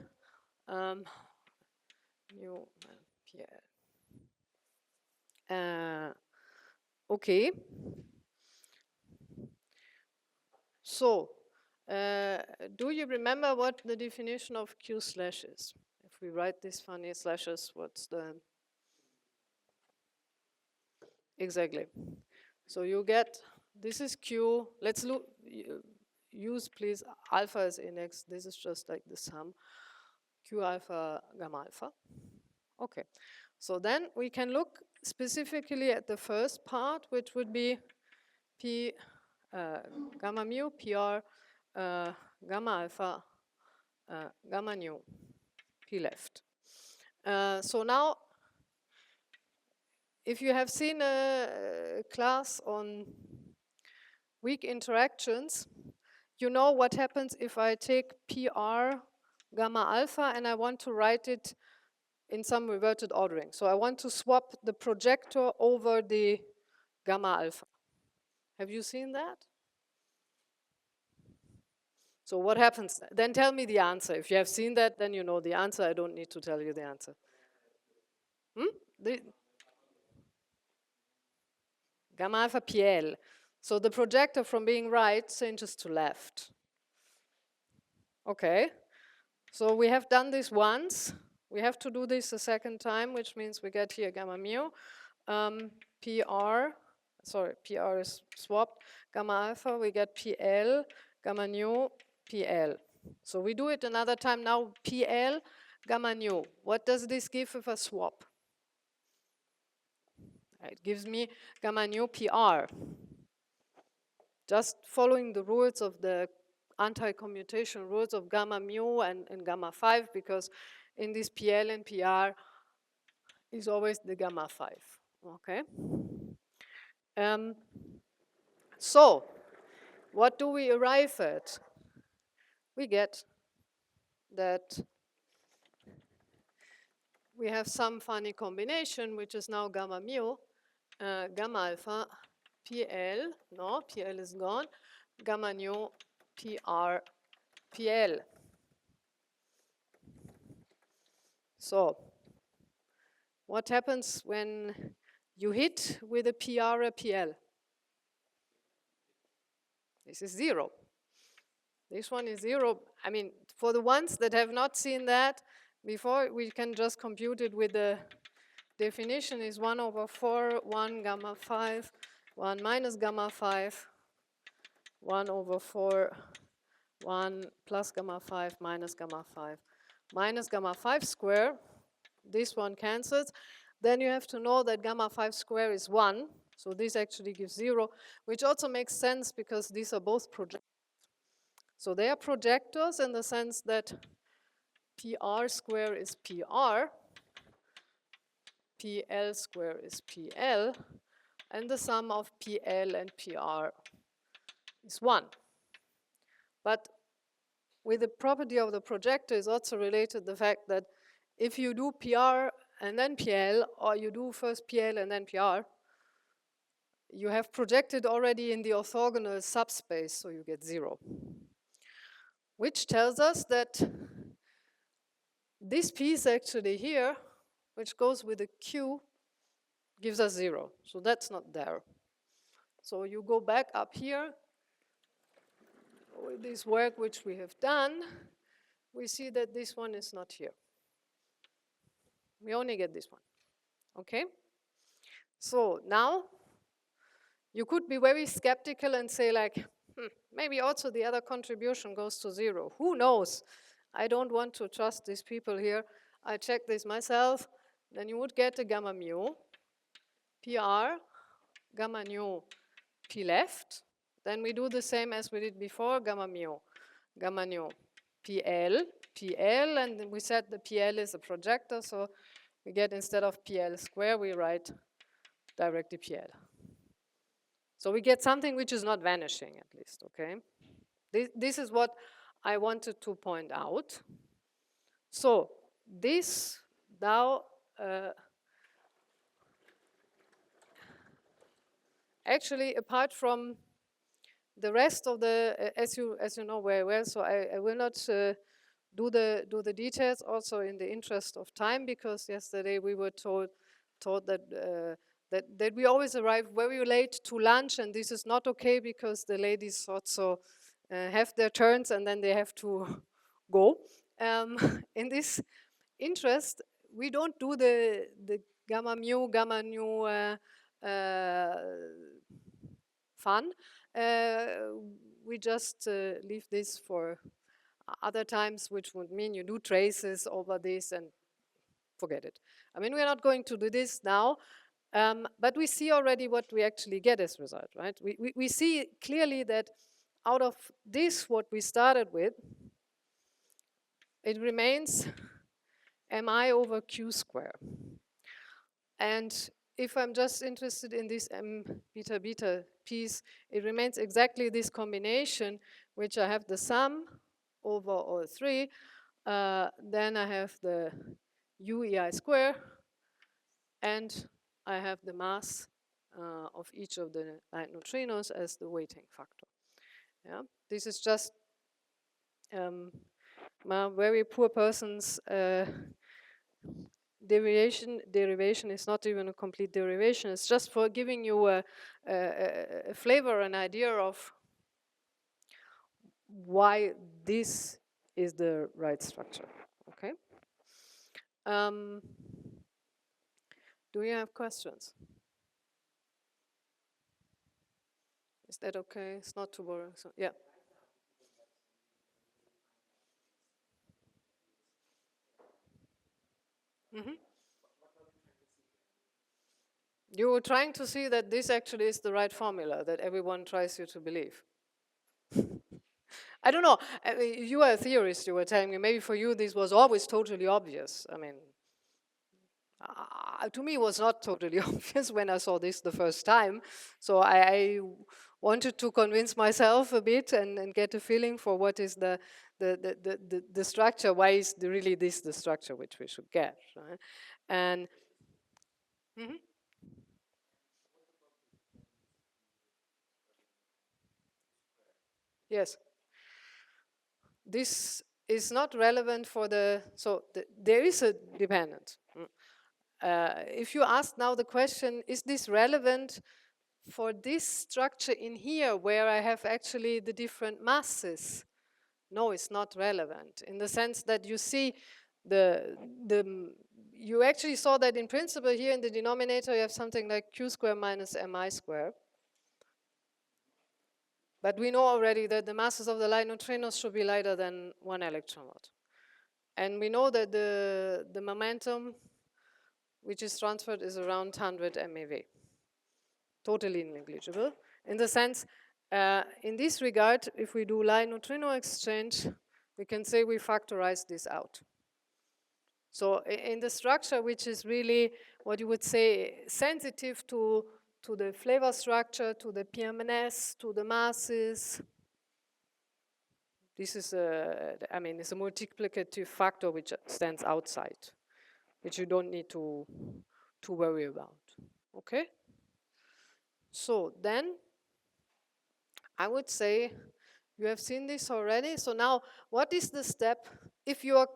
mu PL. Okay. So, do you remember what the definition of Q slash is? If we write these funny slashes, what's the... Exactly. So you get, this is Q. Let's look, use please alpha as index. This is just like the sum. Q alpha, gamma alpha. Okay. So then we can look specifically at the first part, which would be P gamma mu, PR, gamma alpha, gamma nu, P left. So now, if you have seen a class on weak interactions, you know what happens if I take PR gamma alpha and I want to write it in some reverted ordering. So I want to swap the projector over the gamma alpha. Have you seen that? So what happens? Then tell me the answer. If you have seen that, then you know the answer. I don't need to tell you the answer. The gamma alpha PL. So the projector from being right changes to left. Okay. So we have done this once. We have to do this a second time, which means we get here gamma mu. PR is swapped. Gamma alpha, we get PL, gamma nu, PL. So we do it another time now, PL, gamma nu. What does this give if I swap? It gives me gamma nu, PR. Just following the rules of the anti-commutation rules of gamma mu and gamma 5, because in this PL and PR is always the gamma 5. Okay. So, what do we arrive at? We get that we have some funny combination, which is now gamma mu, gamma alpha, PL, no, PL is gone, gamma nu, PR, PL. So what happens when you hit with a PR a PL? This is 0. This one is 0. I mean, for the ones that have not seen that before, we can just compute it with the definition is 1 over 4, 1 gamma 5, 1 minus gamma 5, 1 over 4, 1 plus gamma 5 minus gamma 5. Minus gamma 5 square, this one cancels. Then you have to know that gamma 5 square is 1. So this actually gives 0, which also makes sense because these are both projectors. So they are projectors in the sense that PR square is PR, PL square is PL, and the sum of PL and PR is 1. But with the property of the projector is also related the fact that if you do PR and then PL, or you do first PL and then PR, you have projected already in the orthogonal subspace, so you get 0. Which tells us that this piece actually here, which goes with a Q, gives us 0. So that's not there. So you go back up here with this work which we have done, we see that this one is not here. We only get this one. Okay? So now you could be very skeptical and say like, maybe also the other contribution goes to 0. Who knows? I don't want to trust these people here. I checked this myself. Then you would get a gamma mu, PR, gamma nu, P left. Then we do the same as we did before, gamma nu, PL, PL, and we said the PL is a projector, so we get instead of PL square, we write directly PL. So we get something which is not vanishing, at least, okay? This is what I wanted to point out. So this now actually, apart from the rest of the, as you know very well, so I will not do the details also in the interest of time, because yesterday we were told that that we always arrive very late to lunch, and this is not okay because the ladies also have their turns and then they have to go. In this interest, we don't do the gamma mu, gamma nu fun. We just leave this for other times, which would mean you do traces over this and forget it. I mean, we're not going to do this now, but we see already what we actually get as a result, right? We see clearly that out of this, what we started with, it remains mi over q square. And if I'm just interested in this m beta beta piece, it remains exactly this combination, which I have the sum over all 3. Then I have the UEI square, and I have the mass of each of the light neutrinos as the weighting factor. Yeah, this is just my very poor person's derivation is not even a complete derivation. It's just for giving you a flavor, an idea of why this is the right structure. Okay. Do you have questions? Is that okay? It's not too boring. So yeah. Mm-hmm. You were trying to see that this actually is the right formula that everyone tries you to believe. I don't know. I mean, you are a theorist, you were telling me. Maybe for you this was always totally obvious. I mean, to me it was not totally obvious when I saw this the first time. So I wanted to convince myself a bit and get a feeling for what is the structure. Why is really this the structure which we should get? Right? And mm-hmm. Yes. this is not relevant for there is a dependent. If you ask now the question, is this relevant for this structure in here where I have actually the different masses? No, it's not relevant in the sense that you see you actually saw that in principle here in the denominator you have something like q squared minus mi squared. But we know already that the masses of the light neutrinos should be lighter than 1 electron volt. And we know that the momentum which is transferred is around 100 MeV. Totally negligible. In the sense, in this regard, if we do light neutrino exchange, we can say we factorize this out. So in the structure, which is really what you would say sensitive to the flavor structure, to the PMNS, to the masses, this is it's a multiplicative factor which stands outside, which you don't need to worry about. Okay? So then I would say you have seen this already. So now what is the step if you are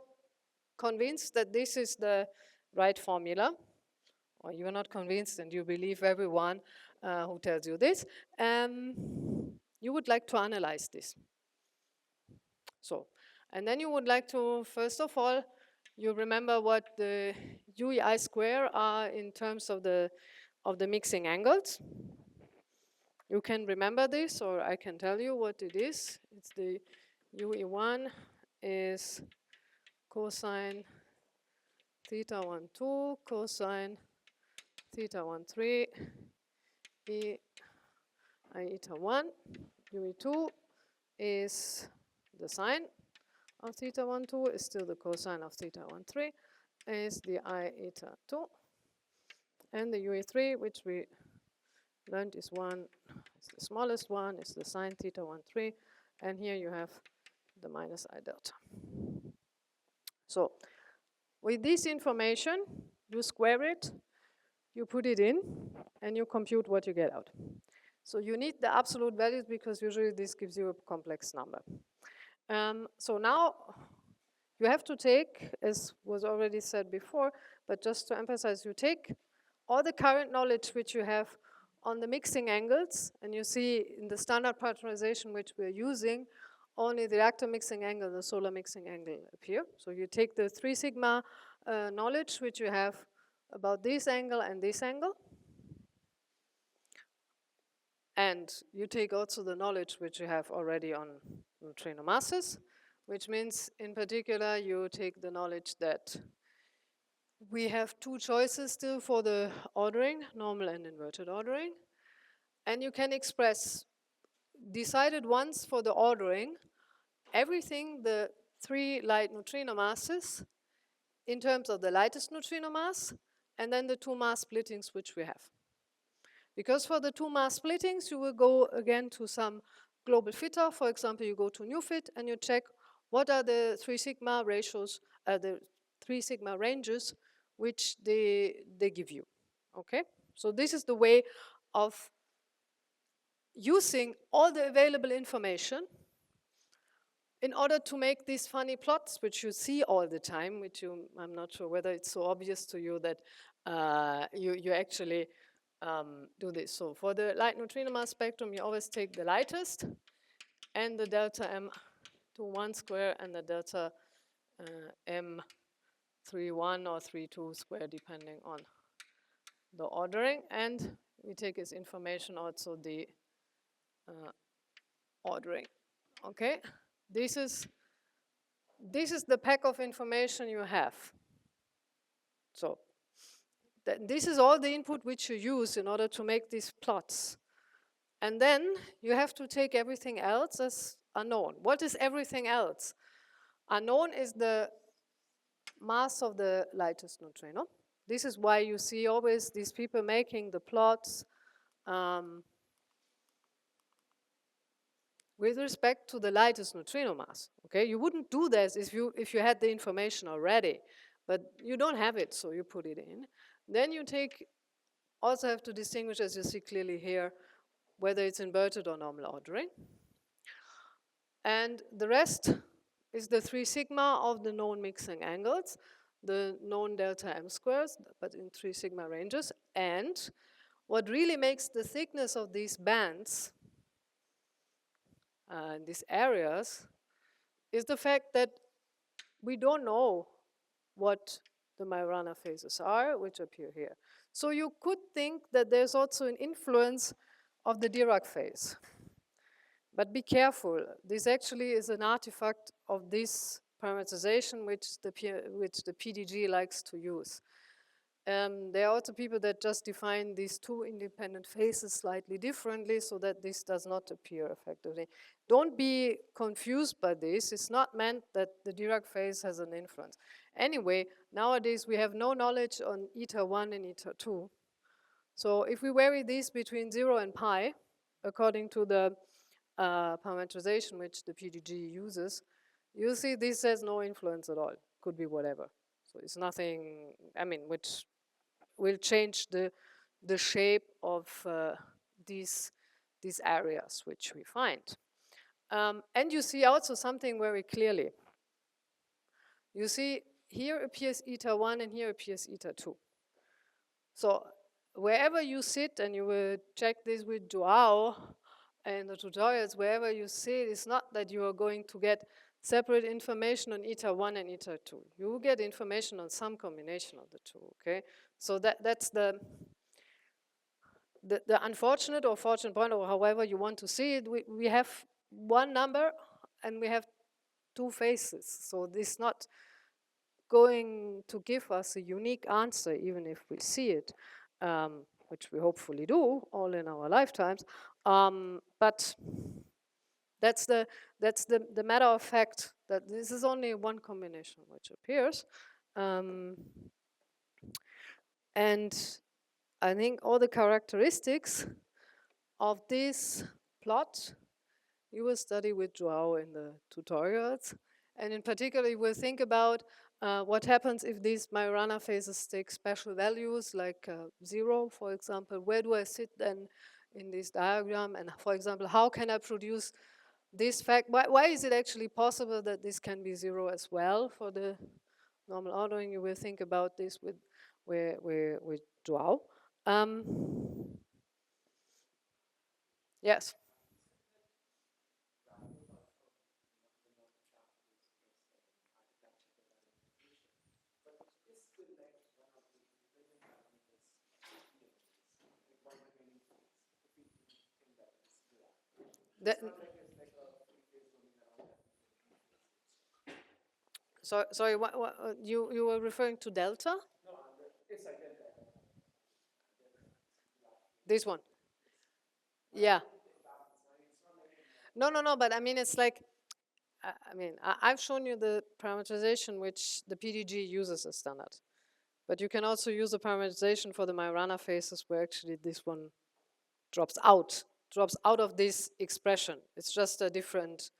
convinced that this is the right formula, or you are not convinced and you believe everyone who tells you this, you would like to analyze this. So, and then you would like to, first of all, you remember what the UEI square are in terms of the mixing angles. You can remember this, or I can tell you what it is. It's the UE1 is cosine theta 1, 2, cosine theta 1, 3, e I eta 1. UE2 is the sine of theta 1, 2, is still the cosine of theta 1, 3, is the I eta 2. And the UE3, which we learned is 1, is the smallest one, is the sine theta 1, 3. And here you have the minus I delta. So with this information, you square it, you put it in, and you compute what you get out. So you need the absolute values because usually this gives you a complex number. So now you have to take, as was already said before, but just to emphasize, you take all the current knowledge which you have on the mixing angles, and you see in the standard parameterization which we're using, only the reactor mixing angle, the solar mixing angle appear. So you take the 3 sigma knowledge which you have about this angle and this angle, and you take also the knowledge which you have already on neutrino masses, which means in particular you take the knowledge that we have 2 choices still for the ordering, normal and inverted ordering. And you can express decided once for the ordering, everything, the 3 light neutrino masses in terms of the lightest neutrino mass, and then the 2 mass splittings which we have. Because for the 2 mass splittings, you will go again to some global fitter. For example, you go to new fit and you check what are the 3 sigma ratios, the 3 sigma ranges which they give you. Okay? So this is the way of using all the available information in order to make these funny plots, which you see all the time, which I'm not sure whether it's so obvious to you that you actually do this. So for the light neutrino mass spectrum, you always take the lightest and the delta m to 1 square and the delta m 3.1 or 3.2 square, depending on the ordering. And we take as information also the ordering. Okay, this is the pack of information you have. So this is all the input which you use in order to make these plots. And then you have to take everything else as unknown. What is everything else? Unknown is the mass of the lightest neutrino. This is why you see always these people making the plots with respect to the lightest neutrino mass. Okay, you wouldn't do this if you had the information already, but you don't have it, so you put it in. Then you also have to distinguish, as you see clearly here, whether it's inverted or normal ordering. And the rest is the 3 sigma of the known mixing angles, the known delta m squares, but in 3 sigma ranges. And what really makes the thickness of these bands, these areas, is the fact that we don't know what the Majorana phases are, which appear here. So you could think that there's also an influence of the Dirac phase. But be careful, this actually is an artifact of this parameterization which the PDG likes to use. There are also people that just define these two independent phases slightly differently so that this does not appear effectively. Don't be confused by this. It's not meant that the Dirac phase has an influence. Anyway, nowadays we have no knowledge on eta 1 and eta 2. So if we vary these between 0 and pi, according to the parameterization which the PDG uses, you see this has no influence at all. Could be whatever. So it's nothing, I mean, which will change the shape of these areas which we find. And you see also something very clearly. You see here appears eta 1 and here appears eta 2. So wherever you sit, and you will check this with Joao in the tutorials, wherever you sit, it's not that you are going to get separate information on eta 1 and eta 2. You will get information on some combination of the two, okay? So that's the unfortunate or fortunate point, or however you want to see it. We have one number and we have two faces. So this is not going to give us a unique answer, even if we see it, which we hopefully do all in our lifetimes. But that's the matter of fact that this is only one combination which appears. And I think all the characteristics of this plot you will study with Joao in the tutorials. And in particular, you will think about what happens if these Majorana phases take special values, like 0, for example. Where do I sit then in this diagram? And for example, how can I produce this fact? Why is it actually possible that this can be 0 as well for the normal ordering? You will think about this with Joao. Yes. Sorry, what you were referring to delta? No, it's like delta. This one. Yeah. No, but I mean, it's like, I mean, I've shown you the parameterization which the PDG uses as standard. But you can also use the parameterization for the Majorana phases where actually this one drops out of this expression. It's just a different,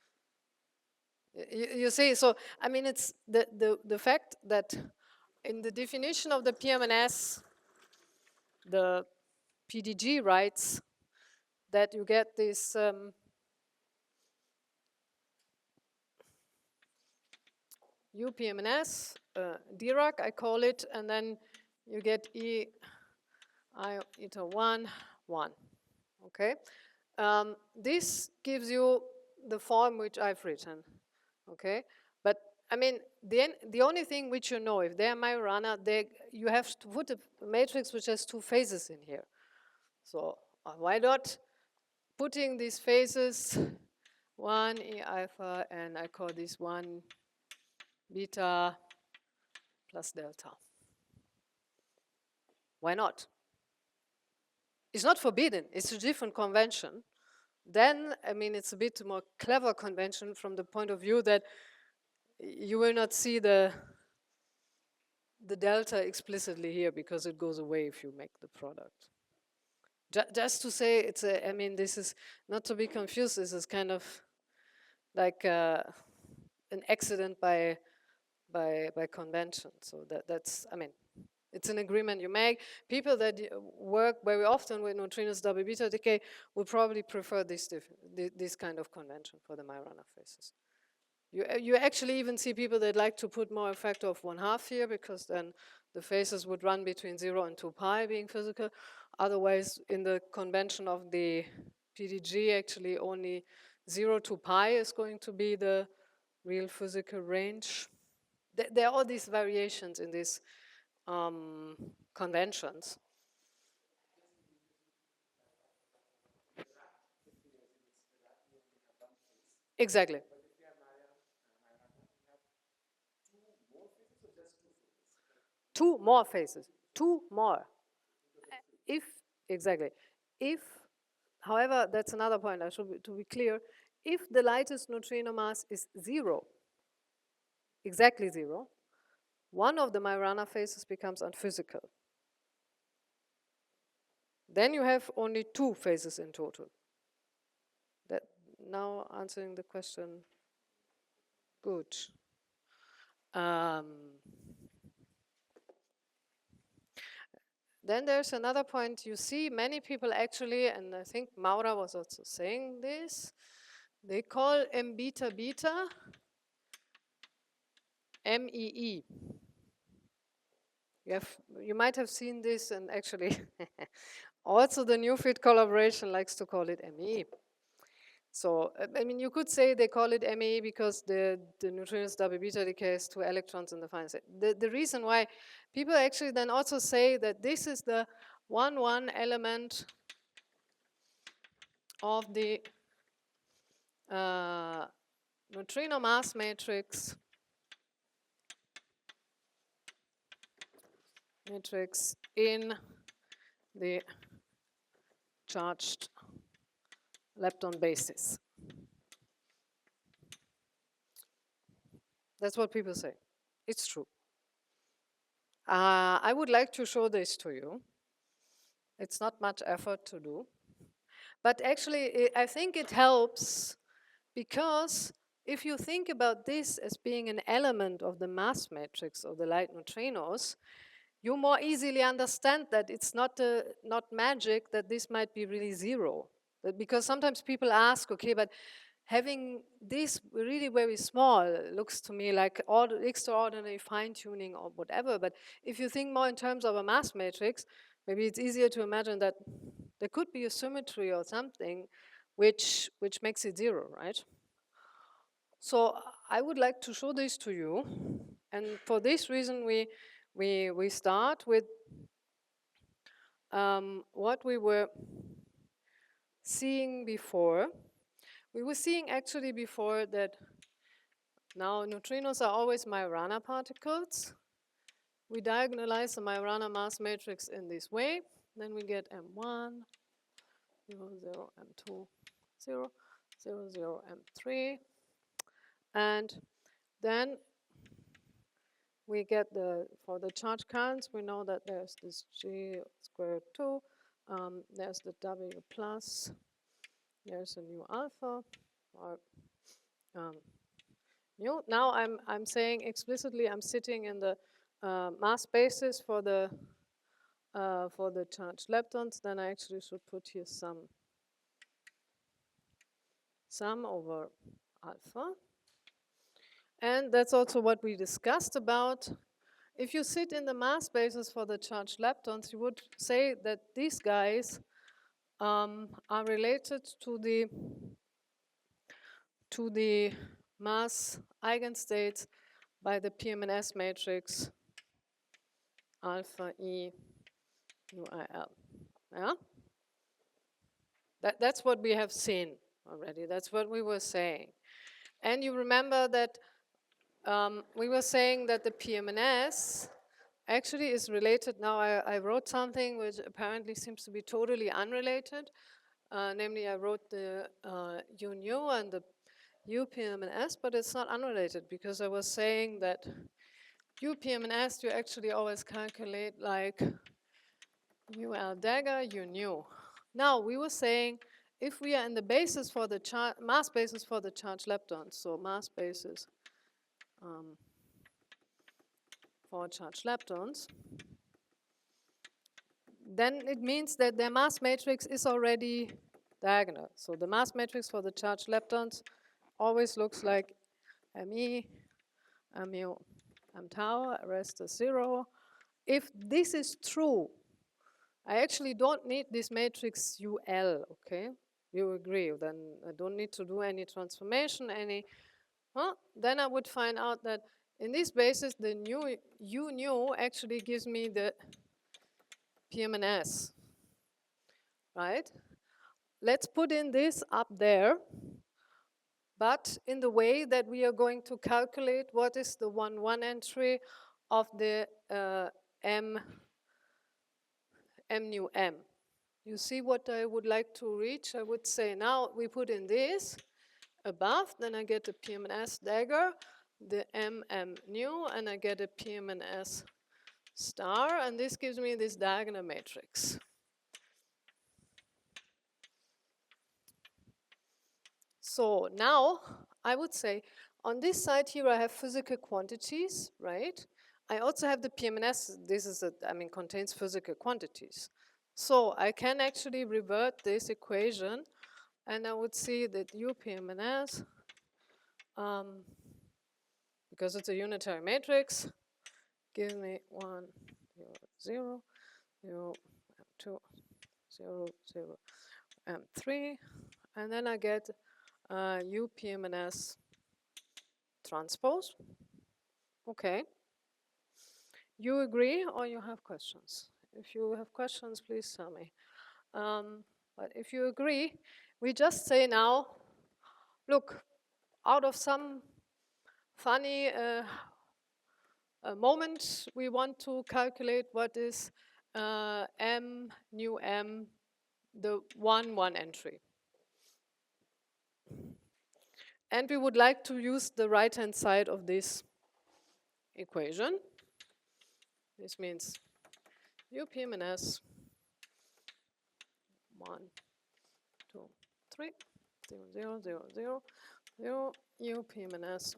you see, so, I mean, it's the fact that in the definition of the PMNS, the PDG writes that you get this UPMNS, Dirac, I call it, and then you get E I eta 1, 1. Okay? This gives you the form which I've written. Okay? But I mean, the only thing which you know, if they're Majorana, you have to put a matrix which has two phases in here. So why not putting these phases 1 E alpha, and I call this 1 beta plus delta. Why not? It's not forbidden, it's a different convention. Then, I mean, it's a bit more clever convention from the point of view that you will not see the delta explicitly here because it goes away if you make the product. Just to say, it's I mean, this is not to be confused, this is kind of like an accident by convention. So that's, I mean, it's an agreement you make. People that work very often with neutrinos double beta decay would probably prefer this kind of convention for the Majorana phases. You actually even see people that like to put more a factor of 1/2 here, because then the phases would run between 0 and 2 pi being physical. Otherwise, in the convention of the PDG, actually only 0 to pi is going to be the real physical range. There are all these variations in these conventions. Exactly. Two more phases. Two more. If, exactly. If, however, that's another point I should be, to be clear. If the lightest neutrino mass is 0, exactly 0, one of the Majorana phases becomes unphysical. Then you have only 2 phases in total. That now answering the question. Good. Then there's another point. You see many people actually, and I think Maura was also saying this, they call M beta beta MEE. You might have seen this, and actually also the New Fit collaboration likes to call it MEE. So, I mean, you could say they call it MEE because the neutrinos double beta decays 2 electrons in the final state. The reason why people actually then also say that this is the 1-1 element of the neutrino mass matrix in the charged lepton basis. That's what people say. It's true. I would like to show this to you. It's not much effort to do. But actually, I think it helps because if you think about this as being an element of the mass matrix of the light neutrinos, you more easily understand that it's not magic that this might be really 0. Because sometimes people ask, okay, but having this really very small looks to me like extraordinary fine-tuning or whatever. But if you think more in terms of a mass matrix, maybe it's easier to imagine that there could be a symmetry or something which makes it 0, right? So I would like to show this to you. And for this reason, we start with what we were seeing before. We were seeing actually before that now neutrinos are always Majorana particles. We diagonalize the Majorana mass matrix in this way. Then we get M1, 0, 0, M2, 0, 0, 0, M3. And then we get for the charge currents, we know that there's this G squared 2, there's the W plus, there's a new alpha, or new. Now I'm saying explicitly I'm sitting in the mass basis for the charged leptons. Then I actually should put here sum over alpha. And that's also what we discussed about. If you sit in the mass basis for the charged leptons, you would say that these guys are related to the mass eigenstates by the PMNS matrix alpha E UIL. Yeah? That's what we have seen already. That's what we were saying. And you remember that we were saying that the PMNS actually is related. Now I wrote something which apparently seems to be totally unrelated. Namely, I wrote the U nu and the U PMNS, but it's not unrelated because I was saying that U PMNS you actually always calculate like UL dagger U nu. Now we were saying if we are in the basis for the mass basis for the charged leptons, so mass basis for charged leptons, then it means that their mass matrix is already diagonal. So the mass matrix for the charged leptons always looks like ME, mu, m tau, rest is 0. If this is true, I actually don't need this matrix UL, okay? You agree, then I don't need to do any transformation, then I would find out that in this basis, the new U nu actually gives me the PM&S, right? Let's put in this up there, but in the way that we are going to calculate what is the 1,1 entry of the M nu M. You see what I would like to reach? I would say now we put in this above, then I get a PM&S dagger, the MM nu, and I get a PM&S star, and this gives me this diagonal matrix. So now I would say on this side here I have physical quantities, right? I also have the PM&S, this is contains physical quantities. So I can actually revert this equation and I would see that U PM&S, because it's a unitary matrix, give me 1, 0, 0, 2, 0, 0, 3, and then I get U PM&S transpose. Okay. You agree or you have questions? If you have questions, please tell me. But if you agree, we just say now, look, out of some funny moment, we want to calculate what is M nu M, the 1,1 entry. And we would like to use the right-hand side of this equation. This means U PM&S 1, 2, 3, 0, 0, 0, 0, 0, U PM&S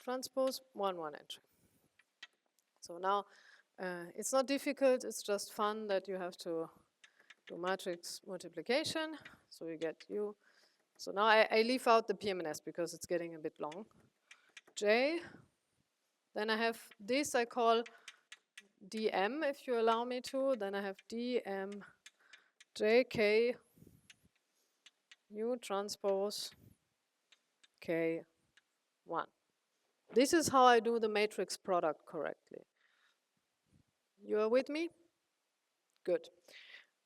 transpose 1,1 entry. So now it's not difficult, it's just fun that you have to do matrix multiplication. So you get U. So now I leave out the PM&S because it's getting a bit long. J. Then I have this I call dm, if you allow me to. Then I have dm jk U transpose k1. This is how I do the matrix product correctly. You are with me? Good.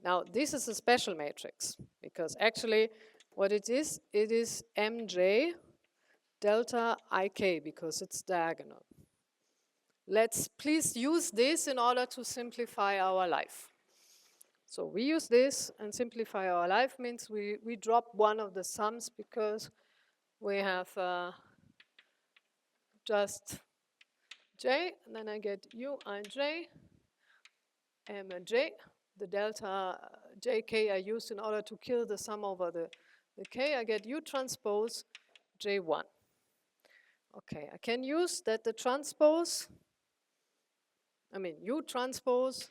Now, this is a special matrix because actually what it is mj delta ik because it's diagonal. Let's please use this in order to simplify our life. So we use this and simplify our life means we drop one of the sums because we have just j, and then I get u I j, m and j. The delta jk I used in order to kill the sum over the k. I get u transpose j1. Okay, I can use that the transpose, u transpose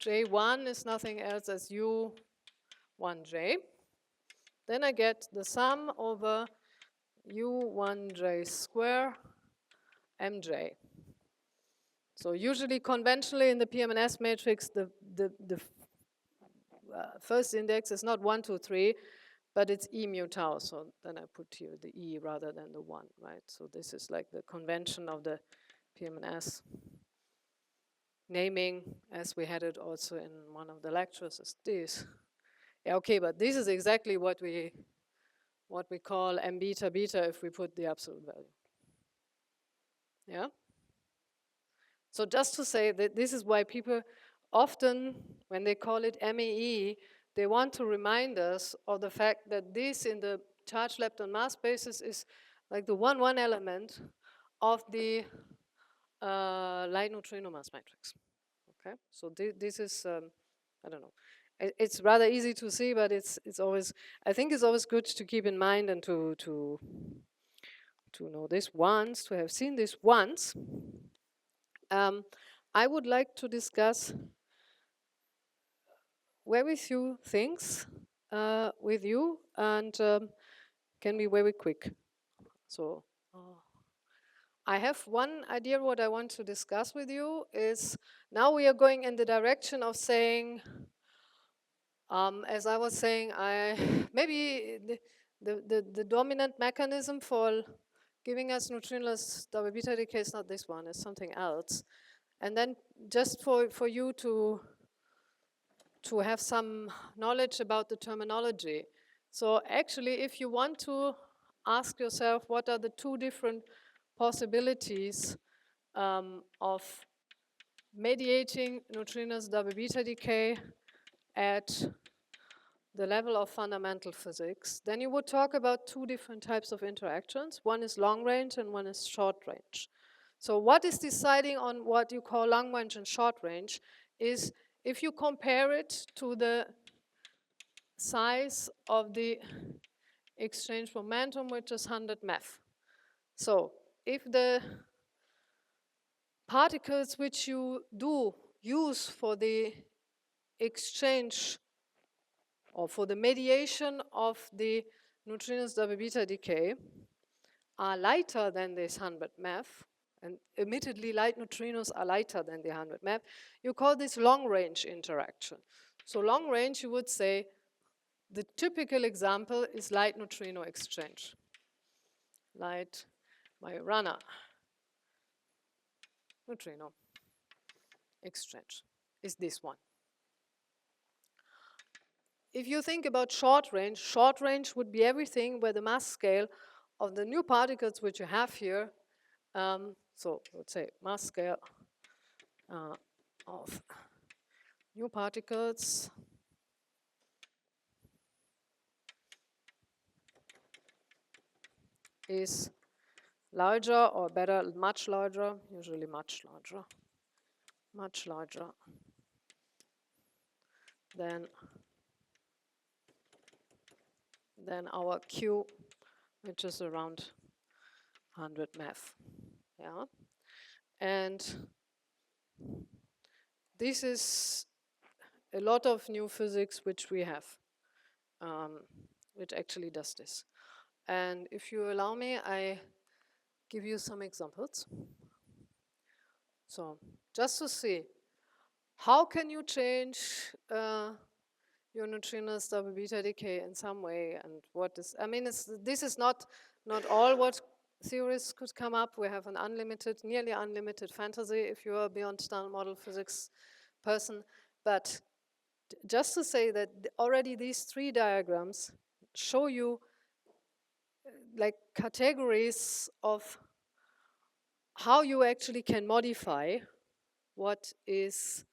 j1 is nothing else as u1j. Then I get the sum over u1j square mj. So usually conventionally in the PM&S matrix, the first index is not 1, 2, 3, but it's e mu tau. So then I put here the e rather than the 1, right? So this is like the convention of the PM&S naming, as we had it also in one of the lectures, is this. Yeah, okay, but this is exactly what we call m beta beta if we put the absolute value. Yeah? So just to say that this is why people often, when they call it MEE, they want to remind us of the fact that this in the charge lepton mass basis is like the 1,1 element of the light neutrino mass matrix. Okay, so this is, I don't know. It's rather easy to see, but it's always, I think it's always good to keep in mind and to know this once, to have seen this once. I would like to discuss very few things with you and can be very quick. So I have one idea what I want to discuss with you is now we are going in the direction of saying, as I was saying, maybe the dominant mechanism for giving us neutrinoless double beta decay is not this one, it's something else. And then just for you to have some knowledge about the terminology. So actually, if you want to ask yourself what are the two different possibilities of mediating neutrinoless double beta decay at the level of fundamental physics, then you would talk about two different types of interactions. One is long range and one is short range. So what is deciding on what you call long range and short range is if you compare it to the size of the exchange momentum, which is 100 MeV. So if the particles which you do use for the exchange or for the mediation of the neutrinoless double beta decay are lighter than this 100 MeV, and admittedly light neutrinos are lighter than the 100 MeV, you call this long range interaction. So long range, you would say the typical example is light neutrino exchange. Light Majorana neutrino exchange is this one. If you think about short range would be everything where the mass scale of the new particles which you have here, so let's say mass scale of new particles is larger or better, much larger, usually much larger than our Q, which is around 100 MeV. Yeah, and this is a lot of new physics which we have, which actually does this. And if you allow me, I give you some examples. So just to see, how can you change your neutrinoless double beta decay in some way? And what is, I mean, this is not all what theorists could come up. We have an unlimited, nearly unlimited fantasy if you are a beyond standard model physics person. But just to say that already these three diagrams show you like categories of how you actually can modify what is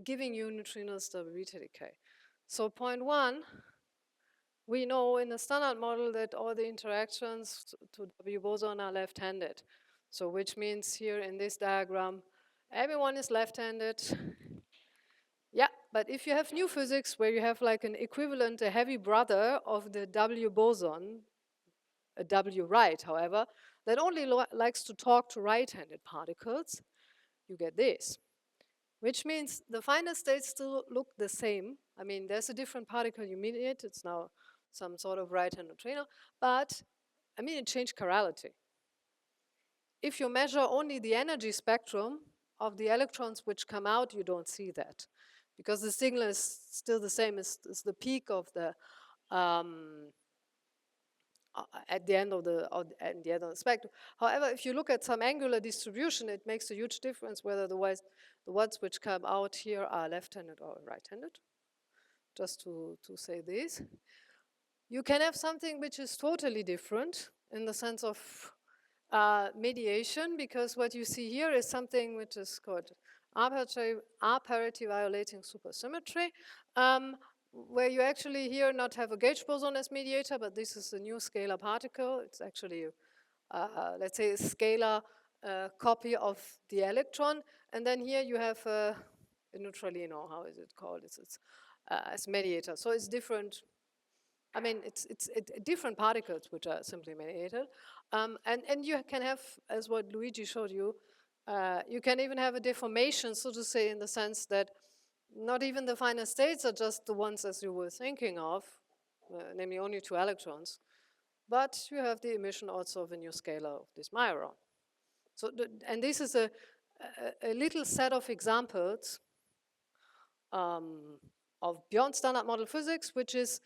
giving you neutrinoless double beta decay. So point one, we know in the standard model that all the interactions to W boson are left-handed. So which means here in this diagram, everyone is left-handed. Yeah, but if you have new physics where you have like an equivalent, a heavy brother of the W boson, a W right, however, that only likes to talk to right-handed particles, you get this. Which means the final states still look the same. I mean, there's a different particle you mediate. It's now some sort of right-hand neutrino. But, I mean, it changed chirality. If you measure only the energy spectrum of the electrons which come out, you don't see that. Because the signal is still the same as the peak of the, at the end of the spectrum. However, if you look at some angular distribution, it makes a huge difference whether the ones which come out here are left-handed or right-handed. Just to say this. You can have something which is totally different in the sense of mediation, because what you see here is something which is called R-parity violating supersymmetry, where you actually here not have a gauge boson as mediator, but this is a new scalar particle. It's actually, let's say, a scalar copy of the electron. And then here you have a neutralino, how is it called? It's as mediator. So it's different. I mean, it's different particles which are simply mediated. And you can have, as what Luigi showed you, you can even have a deformation, so to say, in the sense that not even the final states are just the ones as you were thinking of, namely only two electrons. but you have the emission also of a new scalar of this Majorana. So, and this is a little set of examples of beyond standard model physics, which is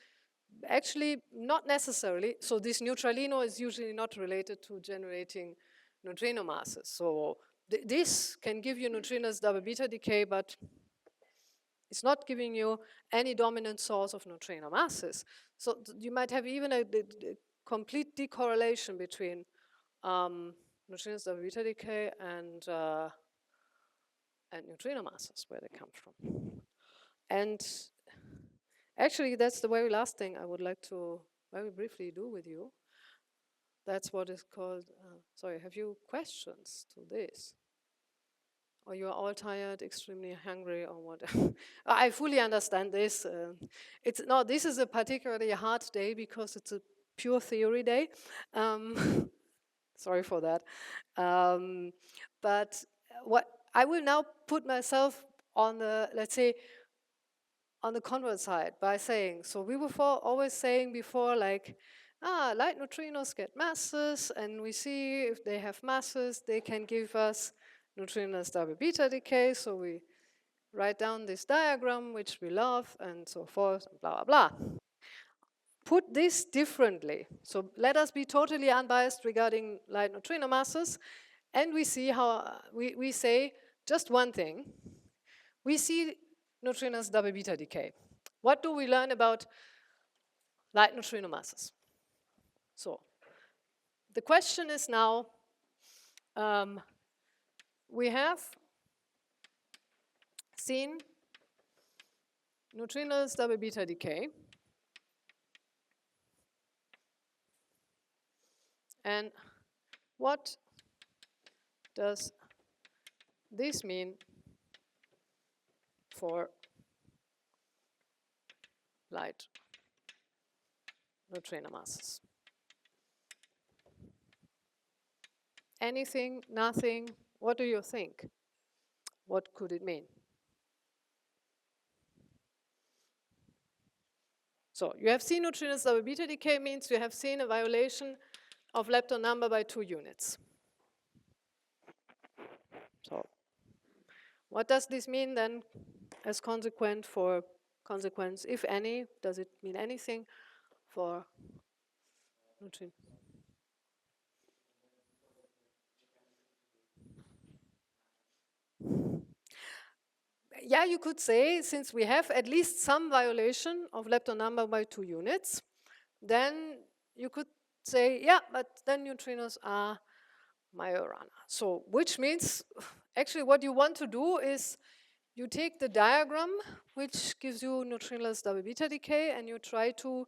actually not necessarily, so this neutralino is usually not related to generating neutrino masses. So this can give you neutrinos double beta decay, but it's not giving you any dominant source of neutrino masses. So you might have even a complete decorrelation between neutrinos double beta decay and neutrino masses, where they come from. And actually, that's the very last thing I would like to very briefly do with you. That's what is called, sorry, have you questions to this? Or you are all tired, extremely hungry, or what? I fully understand this. This is a particularly hard day because it's a pure theory day. Sorry for that. But what I will now put myself on the, let's say, on the converse side by saying, so we were always saying before, like, light neutrinos get masses, and we see if they have masses, they can give us neutrinos double beta decay, so we write down this diagram, which we love, and so forth, and blah, blah, blah. Put this differently. So let us be totally unbiased regarding light neutrino masses, and we see how, we say just one thing. We see neutrinos double beta decay. What do we learn about light neutrino masses? So the question is now, we have seen neutrinos double beta decay. And what does this mean for light neutrino masses? Anything, nothing? What do you think? What could it mean? So you have seen neutrinos double beta decay means you have seen a violation of lepton number by 2 units. So what does this mean then as consequence, if any? Does it mean anything for neutrino? Yeah, you could say, since we have at least some violation of lepton number by 2 units, then you could say, yeah, but then neutrinos are Majorana. So, which means, actually what you want to do is, you take the diagram, which gives you neutrinoless double beta decay, and you try to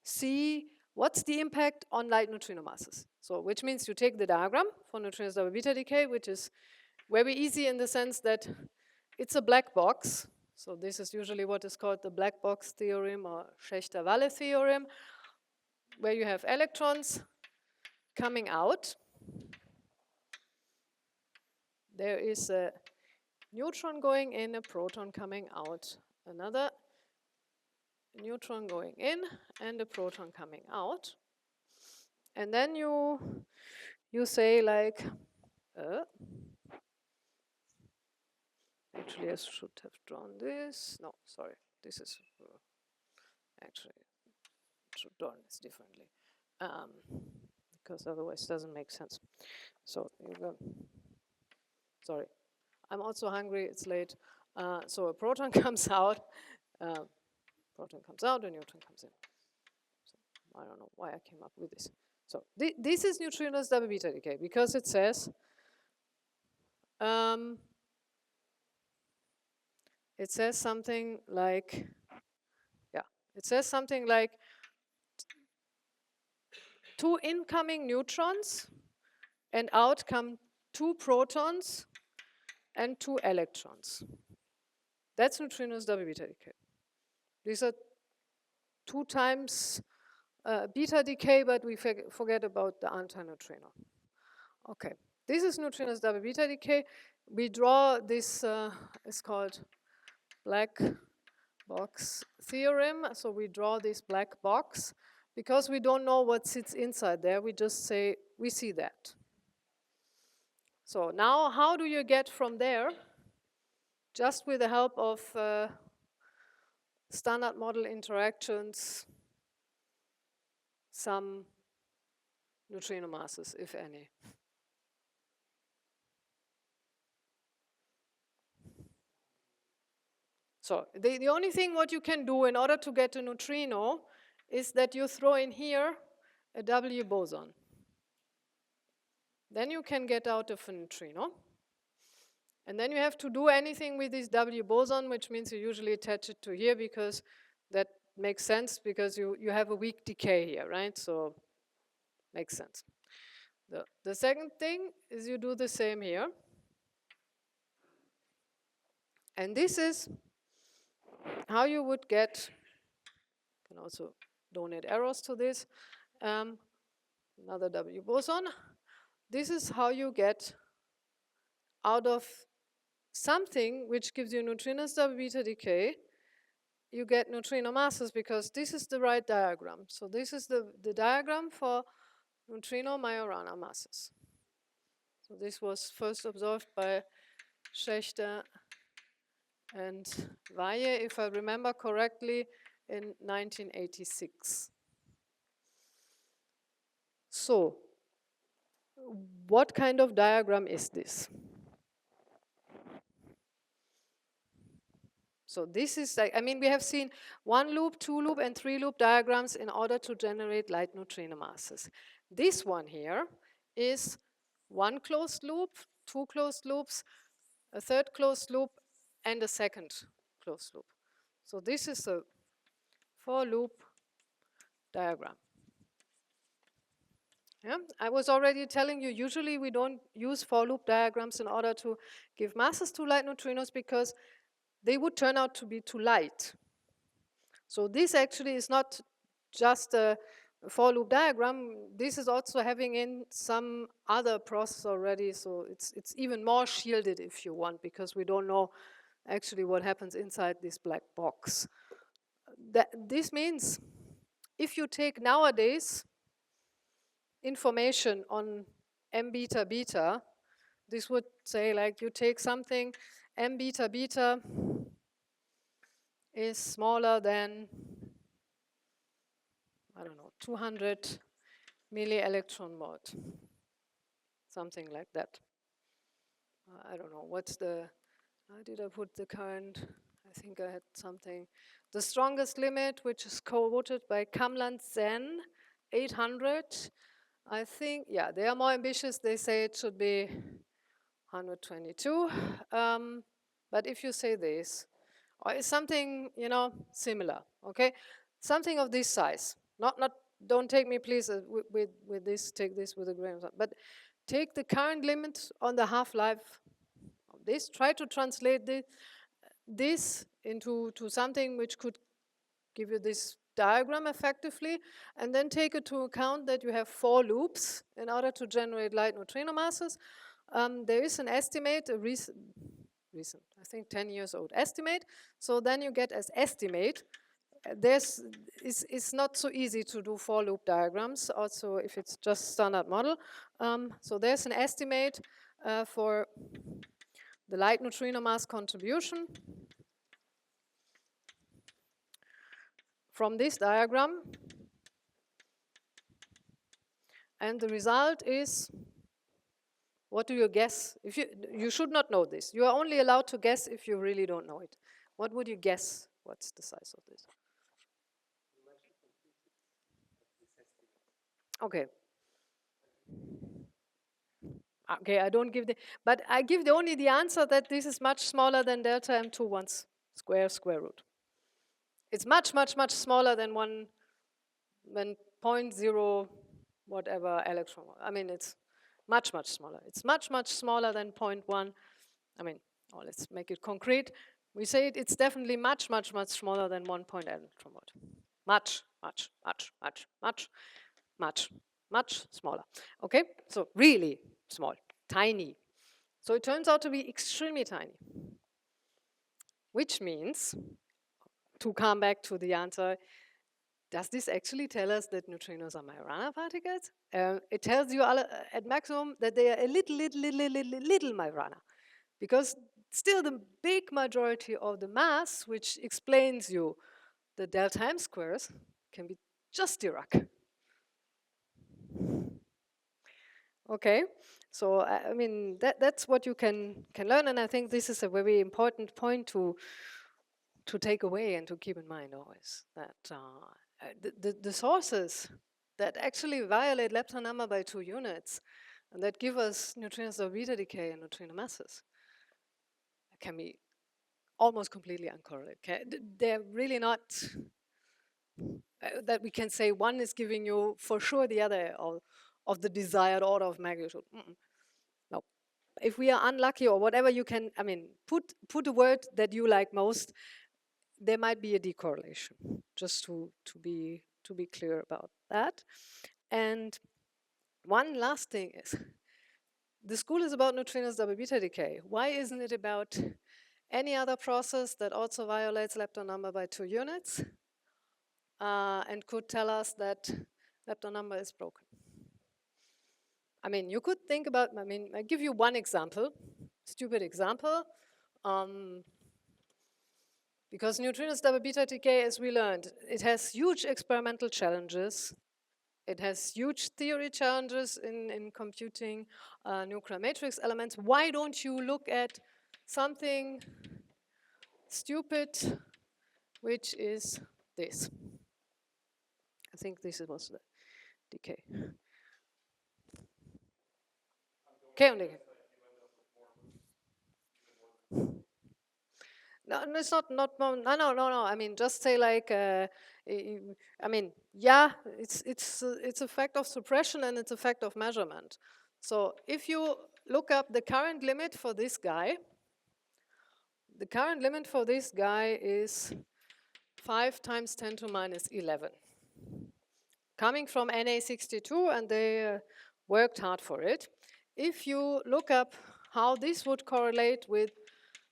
see what's the impact on light neutrino masses. So, which means you take the diagram for neutrinoless double beta decay, which is very easy in the sense that it's a black box. So this is usually what is called the black box theorem or Schechter-Walle theorem, where you have electrons coming out. There is a neutron going in, a proton coming out, another neutron going in, and a proton coming out. And then you say like, actually I should have drawn this. No, sorry, this is actually should draw this differently, because otherwise it doesn't make sense. So you go. Sorry, I'm also hungry. It's late. So a proton comes out. Proton comes out. A neutron comes in. So I don't know why I came up with this. So this is neutrinos double beta decay because it says something like, yeah, it says something like 2 incoming neutrons, and out come 2 protons and 2 electrons. That's neutrinos double beta decay. These are 2 times beta decay, but we forget about the antineutrino. Okay, this is neutrinos double beta decay. We draw this, it's called black box theorem. So we draw this black box Because we don't know what sits inside there, we just say, we see that. So now how do you get from there, just with the help of standard model interactions, some neutrino masses, if any? So the only thing what you can do in order to get a neutrino is that you throw in here a W boson. Then you can get out of a neutrino. And then you have to do anything with this W boson, which means you usually attach it to here because that makes sense because you have a weak decay here, right? So makes sense. The second thing is you do the same here. And this is how you would get, you can also donate arrows to this, another W boson. This is how you get out of something which gives you neutrinos double beta decay, you get neutrino masses because this is the right diagram. So this is the diagram for neutrino Majorana masses. So this was first observed by Schechter and Valle, if I remember correctly, in 1986. So what kind of diagram is this? So this is like, I mean, we have seen 1 loop, 2 loop, and 3 loop diagrams in order to generate light neutrino masses. This one here is 1 closed loop, 2 closed loops, a third closed loop, and a second closed loop. So this is a 4 loop diagram. Yeah, I was already telling you, usually we don't use 4 loop diagrams in order to give masses to light neutrinos because they would turn out to be too light. So this actually is not just a 4 loop diagram. This is also having in some other process already. So it's even more shielded if you want, because we don't know actually what happens inside this black box. This means if you take nowadays information on M beta beta, this would say like you take something, M beta beta is smaller than, I don't know, 200 milli-electron volt, something like that. I don't know, what's the, how did I put the current? I think I had something. The strongest limit, which is quoted by Kamland-Zen, 800. I think, yeah, they are more ambitious. They say it should be 122. But if you say this, or is something, you know, similar, okay? Something of this size. Don't take me please with this, take this with a grain of salt, but take the current limit on the half-life of this, try to translate this into something which could give you this diagram effectively, and then take into account that you have 4 loops in order to generate light neutrino masses. There is an estimate, a recent, I think 10 years old estimate. So then you get as estimate. It's not so easy to do 4 loop diagrams, also if it's just standard model. So there's an estimate for the light neutrino mass contribution from this diagram. And the result is, what do you guess? If you should not know this. You are only allowed to guess if you really don't know it. What would you guess? What's the size of this? Okay. Okay, I don't give but I give only the answer that this is much smaller than delta M2 1 square root. It's much, much, much smaller than 0.0 whatever electron volt. I mean, it's much, much smaller. It's much, much smaller than 0.1. I mean, let's make it concrete. We say it's definitely much, much, much smaller than 1 electron volt. Much, much, much, much, much, much, much smaller. Okay, so really small, tiny. So it turns out to be extremely tiny, which means, to come back to the answer, does this actually tell us that neutrinos are Majorana particles? It tells you at maximum that they are a little Majorana, because still the big majority of the mass, which explains you the delta m squares, can be just Dirac. Okay, so I mean that's what you can learn, and I think this is a very important point to take away and to keep in mind always, that the sources that actually violate lepton number by 2 units and that give us neutrinos of beta decay and neutrino masses can be almost completely uncorrelated. They're really not that we can say one is giving you for sure the other of the desired order of magnitude. No. If we are unlucky or whatever you can, I mean, put a word that you like most, there might be a decorrelation, just to be clear about that. And one last thing is, the school is about neutrinos double beta decay. Why isn't it about any other process that also violates lepton number by 2 units and could tell us that lepton number is broken? I mean, you could think about, I mean, I give you one example, stupid example. Because neutrinos double beta decay, as we learned, it has huge experimental challenges. It has huge theory challenges in computing nuclear matrix elements. Why don't you look at something stupid, which is this? I think this was the decay. K on decay. No, it's not no. I mean, just say like, I mean, yeah, it's a fact of suppression and it's a fact of measurement. So if you look up the current limit for this guy, the current limit for this guy is 5 times 10 to minus 11. Coming from NA62, and they worked hard for it. If you look up how this would correlate with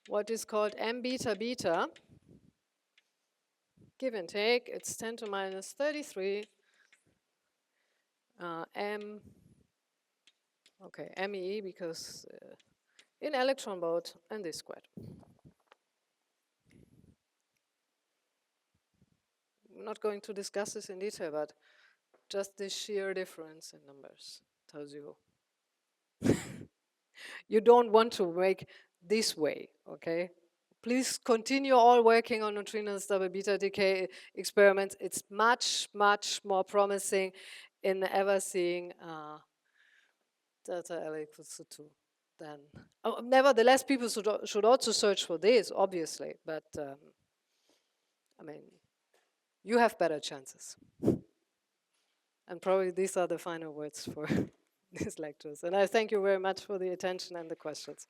what is called m beta beta, give and take, it's 10 to minus 33 m, okay, MeE, because in electron volt and this squared. I'm not going to discuss this in detail, but just this sheer difference in numbers tells you you don't want to make this way, okay? Please continue all working on neutrinos double beta decay experiments. It's much, much more promising in ever seeing delta L equals to 2 than. Oh, nevertheless, people should also search for this, obviously, but I mean, you have better chances. And probably these are the final words for these lectures. And I thank you very much for the attention and the questions.